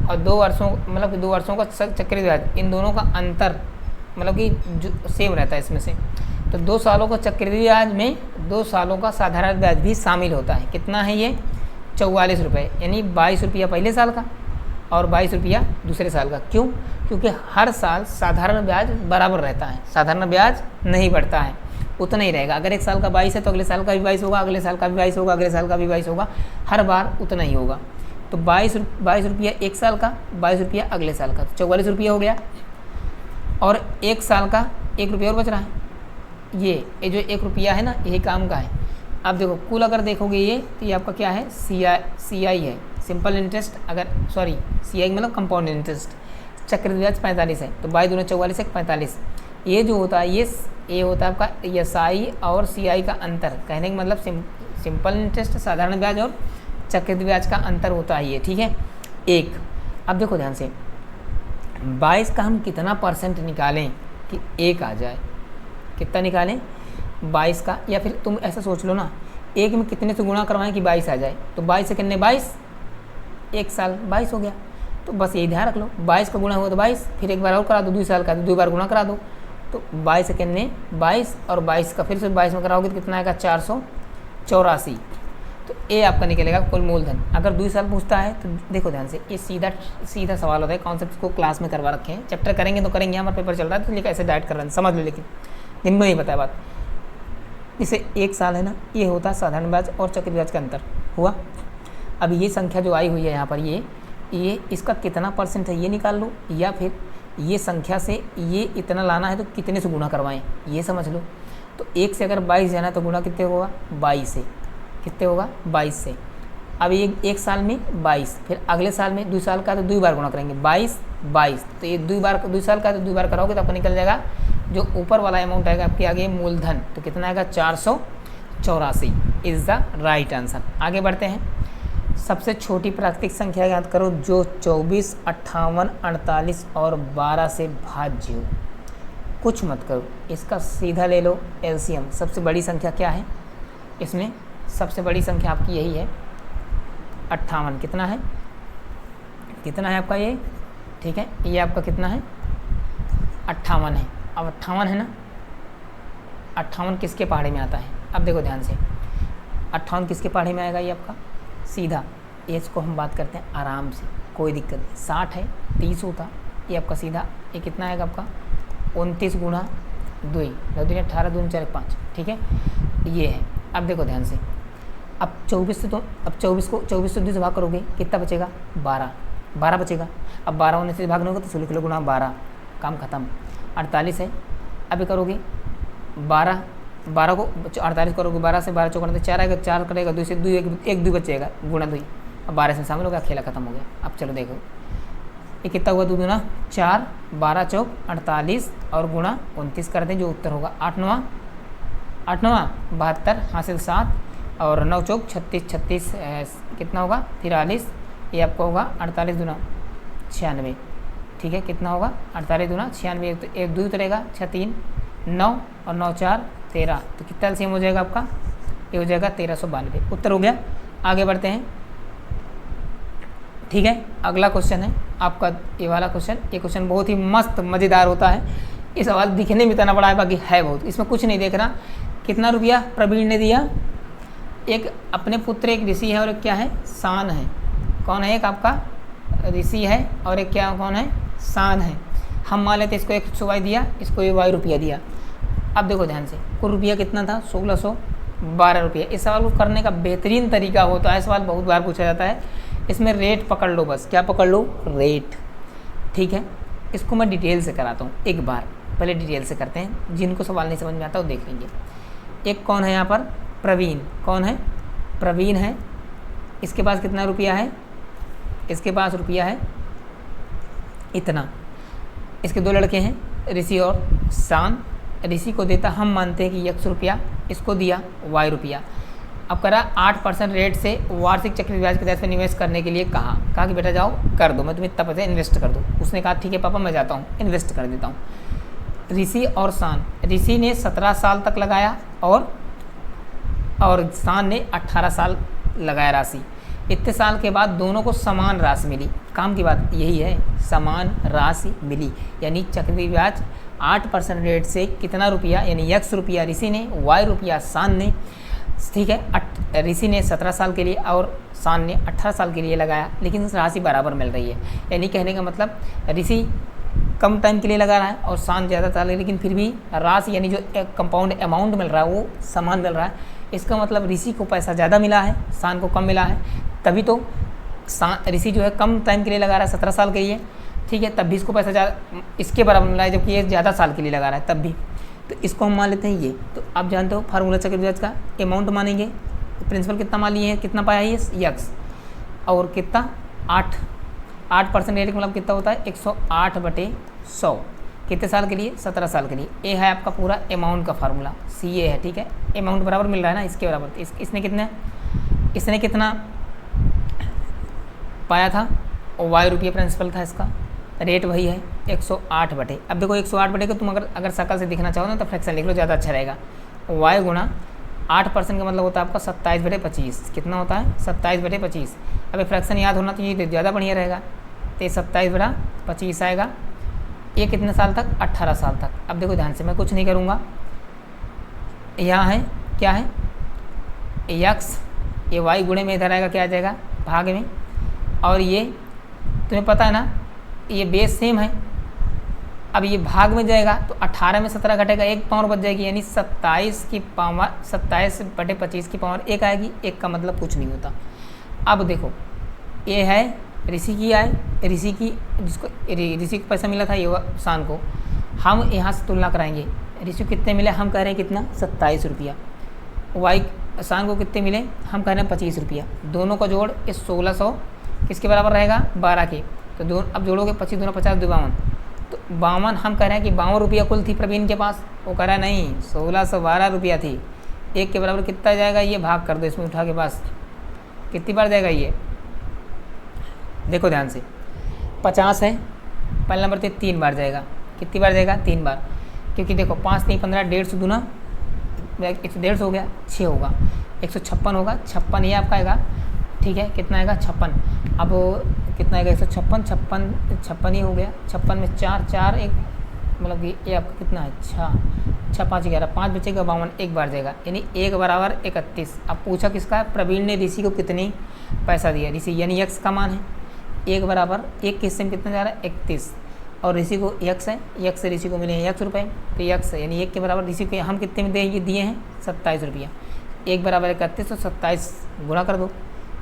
और 2 वर्षों मतलब 2 वर्षों का चक्रवृद्धि ब्याज, इन दोनों का अंतर मतलब कि जो सेम रहता है इसमें से, तो 2 सालों का चक्रवृद्धि ब्याज में 2 सालों का साधारण ब्याज भी शामिल होता है। कितना है ये 44 रुपये, यानी 22 रुपया पहले साल का और 22 रुपया दूसरे साल का। क्यों? क्योंकि हर साल साधारण ब्याज बराबर रहता है, साधारण ब्याज नहीं बढ़ता है, उतना ही रहेगा। अगर एक साल का 22 है तो अगले साल का भी 22 होगा, अगले साल का भी 22 होगा, अगले साल का भी 22 होगा, हर बार उतना ही होगा। तो 22 रुपया एक साल का, 22 रुपया अगले साल का, तो 44 रुपया हो गया, और एक साल का 1 रुपया और बच रहा है। ये जो 1 रुपया है ना, यही काम का है। अब देखो कुल अगर देखोगे ये, तो ये आपका क्या है, CI है, सिंपल इंटरेस्ट अगर सॉरी CI मतलब कंपाउंड इंटरेस्ट, चक्रवृद्धि ब्याज 45 है, तो 22 दूना 44 है 45। ये जो होता है ये होता है आपका SI और CI का अंतर, कहने का मतलब सिंपल इंटरेस्ट साधारण ब्याज और चक्रवृद्धि ब्याज का अंतर होता है ये, ठीक है। एक, अब देखो ध्यान से 22 का हम कितना परसेंट निकालें कि 1 आ जाए, कितना निकालें 22 का, या फिर तुम ऐसा सोच लो ना 1 में कितने से गुणा करवाएं कि 22 आ जाए, तो 22 से कितने 22, 1 साल 22 हो गया। तो बस यही ध्यान रख लो, 22 का गुणा हुआ तो 22, फिर एक बार और करा दो 2 साल का, तो 2 बार गुणा करा दो, तो 22 से कितने 22 और 22 का फिर से 22 में कराओगे तो कितना आएगा 484। तो ये आपका निकलेगा कुल मूलधन। अगर 2 साल पूछता है तो देखो ध्यान से, ये सीधा सवाल होता है, कॉन्सेप्ट को क्लास में करवा रखे हैं, चैप्टर करेंगे तो करेंगे, हमारा पेपर चल रहा है तो लेकिन ऐसे डाइट कर रहे हैं, समझ लो, लेकिन दिन में नहीं पता है बात। इसे 1 साल है ना, ये होता है साधारण ब्याज और चक्रवृद्धि ब्याज का अंतर हुआ। अब ये संख्या जो आई हुई है यहाँ पर, ये इसका कितना परसेंट है ये निकाल लो, या फिर ये संख्या से ये इतना लाना है तो कितने से गुणा करवाएं ये समझ लो। तो 1 से अगर 22 जाना है तो गुणा कितने होगा 22 से, कितने होगा 22 से। अब ये 1 साल में 22, फिर अगले साल में 2 साल का तो 2 बार गुणा करेंगे 22, तो ये 2 साल का तो 2 बार कराओगे तो आपको निकल जाएगा जो ऊपर वाला अमाउंट आएगा आपके आगे मूलधन, तो कितना आएगा 484 इज़ द राइट आंसर। आगे बढ़ते हैं। सबसे छोटी प्राकृतिक संख्या याद करो जो 24, 58, 48 और 12 से भाज्य हो। कुछ मत करो, इसका सीधा ले लो LCM। सबसे बड़ी संख्या क्या है इसमें, सबसे बड़ी संख्या आपकी यही है 58। कितना है आपका ये, ठीक है, ये आपका कितना है 58 है। अब 58 है ना, 58 किसके पहाड़े में आता है, अब देखो ध्यान से 58 किसके पहाड़े में आएगा, ये आपका सीधा एज को हम बात करते हैं आराम से, कोई दिक्कत नहीं। 60 है 30 होता, ये आपका सीधा ये कितना आएगा आपका 29 गुणा 2, 9 दूनी 18, 2 4 5, ठीक है, ये है। अब देखो ध्यान से, अब 24 से तो अब 24 को 24 से 2 से भाग करोगे कितना बचेगा 12 बचेगा। अब 12 होने से भागने होगा तो 16 किलो गुणा 12, काम खत्म। 48 है, अभी करोगे 12 को 48 करोगे, 12 से 12 चौक 4 आएगा, 4 करेगा 2 से 2 एक 2 बचेगा गुणा 2, अब 12 से शामिल हो गया, खेला खत्म हो गया। अब चलो देखो ये कितना हुआ 2 दूना 4, 12 चौक 48 और गुणा 29 कर दें, जो उत्तर होगा 8 9 72 हासिल 7 और 9 चौक 36 कितना होगा 43, ये आपका होगा 48 दूना 96, ठीक है, कितना होगा 48 दूना 96, एक 2 उतरेगा 6 3 9 और 9 4 13, तो कितना एलसीएम हो जाएगा आपका, ये हो जाएगा 1392, उत्तर हो गया। आगे बढ़ते हैं, ठीक है। अगला क्वेश्चन है आपका ये वाला क्वेश्चन। ये क्वेश्चन बहुत ही मस्त मज़ेदार होता है। ये सवाल दिखने में इतना बड़ा है, बाकी है बहुत, इसमें कुछ नहीं देखना। कितना रुपया प्रवीण ने दिया, एक अपने पुत्र, एक ऋषि है और एक क्या है शान है। कौन है, एक आपका ऋषि है और एक क्या कौन है शान है। हम मान लेते इसको 100 दिया, इसको ये y रुपया दिया। अब देखो ध्यान से, कुल रुपया कितना था 1612 रुपया। इस सवाल को करने का बेहतरीन तरीका होता है, सवाल बहुत बार पूछा जाता है, इसमें रेट पकड़ लो, बस क्या पकड़ लो, रेट, ठीक है। इसको मैं डिटेल से कराता हूँ एक बार, पहले डिटेल से करते हैं, जिनको सवाल नहीं समझ में आता वो देख लेंगे। एक कौन है यहाँ पर प्रवीण, कौन है प्रवीण है, इसके पास कितना रुपया है, इसके पास रुपया है इतना। इसके 2 लड़के हैं ऋषि और शान। ऋषि को देता, हम मानते हैं कि x रुपया, इसको दिया y रुपया। अब करा 8% रेट से वार्षिक चक्रवृद्धि ब्याज के दर पर निवेश करने के लिए कहा कि बेटा जाओ कर दो, मैं तुम्हें इतना पैसा इन्वेस्ट कर दूँ। उसने कहा ठीक है पापा मैं जाता हूँ, इन्वेस्ट कर देता हूँ। ऋषि और शान, ऋषि ने 17 साल तक लगाया और शान ने 18 साल लगाया राशि। इतने साल के बाद दोनों को समान राशि मिली। काम की बात यही है, समान राशि मिली, यानी चक्रवृद्धि ब्याज 8% रेट से कितना रुपया, यानी x रुपया ऋषि ने, y रुपया शान ने, ठीक है। ऋषि ने 17 साल के लिए और शान ने 18 साल के लिए लगाया, लेकिन राशि बराबर मिल रही है। यानी कहने का मतलब ऋषि कम टाइम के लिए लगा रहा है और शान ज़्यादा साल, लेकिन फिर भी राशि यानी जो कंपाउंड अमाउंट मिल रहा है वो समान मिल रहा है। इसका मतलब ऋषि को पैसा ज़्यादा मिला है, शान को कम मिला है, तभी तो ऋषि जो है कम टाइम के लिए लगा रहा है 17 साल के लिए, ठीक है, तब भी इसको पैसा ज़्यादा इसके बराबर मिला है, जबकि ये ज़्यादा साल के लिए लगा रहा है तब भी। तो इसको हम मान लेते हैं ये। तो आप जानते हो फार्मूला चक्रवृद्धि ब्याज का, अमाउंट मानेंगे, प्रिंसिपल कितना मान लिए हैं, कितना पाया है ये x, और कितना 8% रेट मतलब कितना होता है 108/100। कितने साल के लिए 17 साल के लिए। ये है आपका पूरा अमाउंट का फार्मूला, CA है, ठीक है। अमाउंट बराबर मिल रहा है ना इसके बराबर। इसने कितना पाया था और y रुपये प्रिंसिपल था इसका, रेट वही है 108 बटे। अब देखो 108 बटे को तुम अगर शकल से दिखना चाहो ना तो फ्रैक्शन लिख लो, ज़्यादा अच्छा रहेगा। y गुणा 8% का मतलब होता है आपका 27/25। कितना होता है 27/25। अब फ्रैक्शन याद होना तो ये ज़्यादा बढ़िया रहेगा। तो ये 27/25 आएगा। ये कितने साल तक 18 साल तक। अब देखो ध्यान से, मैं कुछ नहीं करूँगा। यहाँ है क्या है x, ये y गुणे में इधर आएगा क्या आ जाएगा भाग में, और ये तुम्हें पता है ना ये बेस सेम है। अब ये भाग में जाएगा तो 18 में 17 घटेगा, 1 पावर बच जाएगी, यानी 27/25 की पावर 1 आएगी। 1 का मतलब कुछ नहीं होता। अब देखो ये है ऋषि की आय, ऋषि को पैसा मिला था ये शान को, हम यहाँ से तुलना कराएंगे। ऋषि को कितने मिले, हम कह रहे हैं कितना 27 रुपया। वाई शान को कितने मिले, हम कह रहे हैं 25 रुपया। दोनों का जोड़ इस 1600 किसके बराबर रहेगा 12 के। तो अब जोड़ोगे 25 दूना 50 52, तो 52 हम कह रहे हैं कि 52 रुपया कुल थी प्रवीण के पास। वो कह रहा है नहीं 1612 रुपया थी। 1 के बराबर कितना जाएगा, ये भाग कर दो इसमें उठा के पास, कितनी बार जाएगा ये देखो ध्यान से। 50 है पहले नंबर पे 3 बार जाएगा। कितनी बार जाएगा 3 बार, क्योंकि देखो 5 नहीं 15, 150 दूना 150 हो गया, 6 होगा, 156 होगा, 56 ये आपका आएगा, ठीक है। कितना आएगा 56। अब कितना आएगा 156 ही हो गया। 56 में 4 1 मतलब कि ये आपका कितना है 6 5 11, 5 बचेगा 52, 1 बार जाएगा, यानी 1 बराबर 31। अब पूछा किसका है, प्रवीण ने ऋषि को कितनी पैसा दिया, ऋषि यानी x का मान है। 1 बराबर 1 के हिस्से में कितना जा रहा है 31, और ऋषि को x है, x से ऋषि को मिले हैं x रुपये, तो x यानी 1 के बराबर ऋषि को हम कितने में दिए हैं 27 रुपया। 1 बराबर 31 तो 27 गुणा कर दो,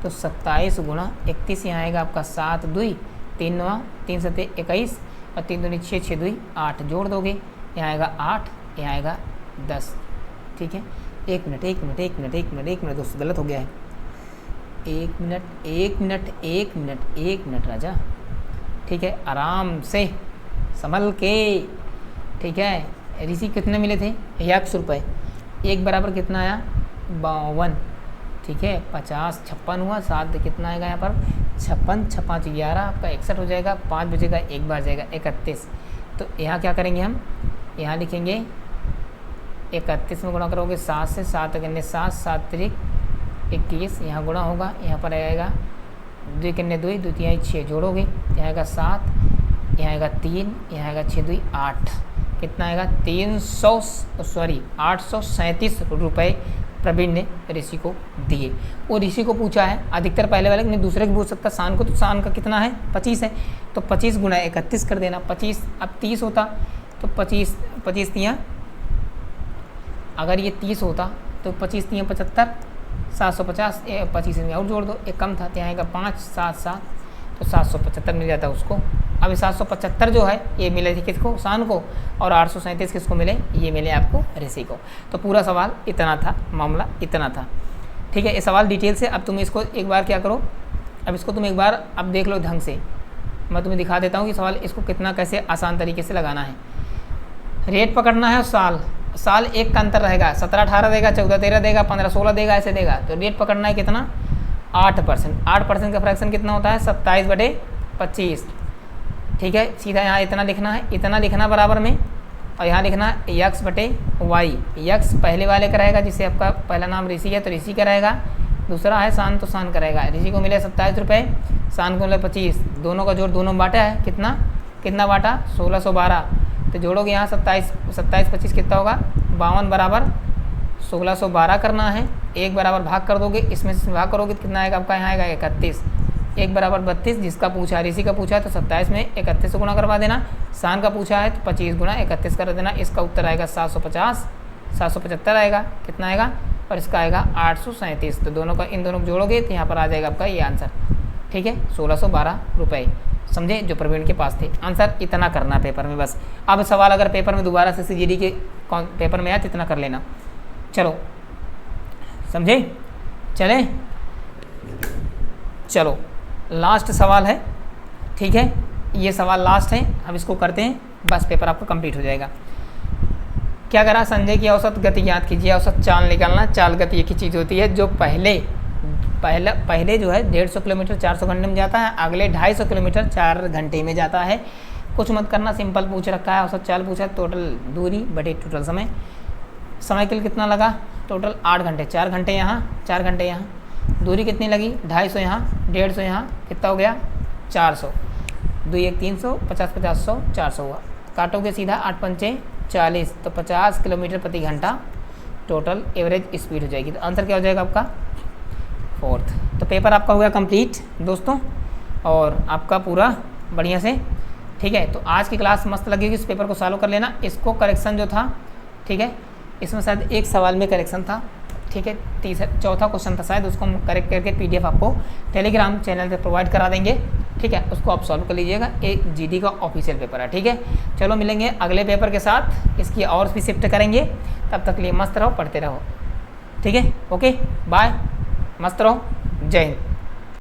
तो 27 गुणा 31 यहाँ आएगा आपका 7 2 3 9 3 7 21 और 3 2 6 6 2 8, जोड़ दोगे यहाँ आएगा 8, यहाँ आएगा 10, ठीक है। 1 मिनट दोस्तों गलत हो गया है। 1 मिनट राजा, ठीक है, आराम से संभल के, ठीक है। ऋषि कितने मिले थे 1 रुपये। 1 बराबर कितना आया 52, ठीक है। 50 56 हुआ, 7 कितना आएगा यहाँ पर 56 6 5 11 आपका 61 हो जाएगा। 5 बचेगा 1 बार जाएगा 31। तो यहाँ क्या करेंगे हम, यहाँ लिखेंगे 31 में गुणा करोगे 7 से, 7 करने 7 7 3 21, यहाँ गुणा होगा, यहाँ पर आएगा 2 करने 2 2 3 6, जोड़ोगे यहाँ आएगा 7, यहाँ आएगा 3, यहाँ आएगा 6 2 8, कितना आएगा 837 रुपये प्रवीण ने ऋषि को दिए। वो ऋषि को पूछा है, अधिकतर पहले वाले नहीं दूसरे को पूछ सकता शान को, तो शान का कितना है 25 है, तो 25 गुणा 31 कर देना। 25 अब 30 होता तो 25 तियाँ, अगर ये 30 होता तो 25 तियाँ 75, 750, 25 में और जोड़ दो, एक कम था, यहाँ आएगा 5 7 7, तो 775 मिल जाता है उसको। अब 775 जो है ये मिले थे किसको शान को, और 837 किसको मिले, ये मिले आपको ऋषि को। तो पूरा सवाल इतना था, मामला इतना था, ठीक है। ये सवाल डिटेल से, अब तुम इसको एक बार क्या करो, अब इसको तुम एक बार अब देख लो ढंग से, मैं तुम्हें दिखा देता हूँ कि सवाल इसको कितना कैसे आसान तरीके से लगाना है। रेट पकड़ना है और साल एक का अंतर रहेगा, 17 18 देगा, 14 13 देगा, 15 16 देगा, ऐसे देगा। तो रेट पकड़ना है कितना 8%। 8% का फ्रैक्शन कितना होता है 27/25, ठीक है। सीधा यहाँ इतना लिखना है, इतना लिखना बराबर में, और यहाँ लिखना है x/y। x पहले वाले का रहेगा, जिसे आपका पहला नाम ऋषि है तो ऋषि का रहेगा, दूसरा है शान तो शान का रहेगा। ऋषि को मिले 27 रुपये, शान को मिले 25, दोनों का जोड़ दोनों बांटा है, कितना बांटा 1612, तो जोड़ोगे यहाँ 27 25 कितना होगा 52 बराबर 1612 करना है। 1 बराबर भाग कर दोगे, इसमें से भाग करोगे तो कितना आएगा आपका, यहाँ आएगा 31। 1 बराबर 32, जिसका पूछा ऋषि का पूछा तो 27 में 31 से गुणा करवा देना, शान का पूछा है तो 25 गुणा 31 कर देना। इसका उत्तर आएगा 775 आएगा, कितना आएगा, और इसका आएगा 837। तो दोनों का इन दोनों को जोड़ोगे तो यहाँ पर आ जाएगा आपका ये आंसर, ठीक है 1612 रुपये, समझे, जो प्रवीण के पास थे। आंसर इतना करना पेपर में बस। अब सवाल अगर पेपर में दोबारा से CGD के पेपर में आया तो इतना कर लेना। चलो समझे, चले, चलो लास्ट सवाल है, ठीक है, ये सवाल लास्ट है, हम इसको करते हैं, बस पेपर आपका कंप्लीट हो जाएगा। क्या करा, संजय की औसत गति याद कीजिए, औसत चाल निकालना। चाल गति एक ही चीज़ होती है, जो पहले जो है 150 किलोमीटर 400 घंटे में जाता है, अगले 250 किलोमीटर 4 घंटे में जाता है। कुछ मत करना, सिंपल पूछ रखा है, औसत चाल पूछा, टोटल दूरी बटे टोटल समय। समय के लिए कितना लगा, टोटल 8 घंटे, 4 घंटे यहाँ 4 घंटे यहाँ। दूरी कितनी लगी, 250 यहाँ 150 यहाँ, कितना हो गया 400, 2 1 300, 50 50 100 400 हुआ। काटोगे सीधा 8 पंचे 40, तो 50 किलोमीटर प्रति घंटा टोटल एवरेज स्पीड हो जाएगी। तो आंसर क्या हो जाएगा आपका 4th। तो पेपर आपका हो गया कंप्लीट दोस्तों, और आपका पूरा बढ़िया से, ठीक है। तो आज की क्लास मस्त लगेगी, इस पेपर को सॉल्व कर लेना। इसको करेक्शन जो था, ठीक है, इसमें शायद एक सवाल में करेक्शन था, ठीक है, चौथा क्वेश्चन था शायद, उसको हम करेक्ट करके PDF आपको टेलीग्राम चैनल पे प्रोवाइड करा देंगे, ठीक है, उसको आप सॉल्व कर लीजिएगा। एक GD का ऑफिशियल पेपर है, ठीक है। चलो मिलेंगे अगले पेपर के साथ, इसकी और भी शिफ्ट करेंगे, तब तक लिए मस्त रहो, पढ़ते रहो, ठीक है, ओके बाय, मस्त रहो, जय हिंद।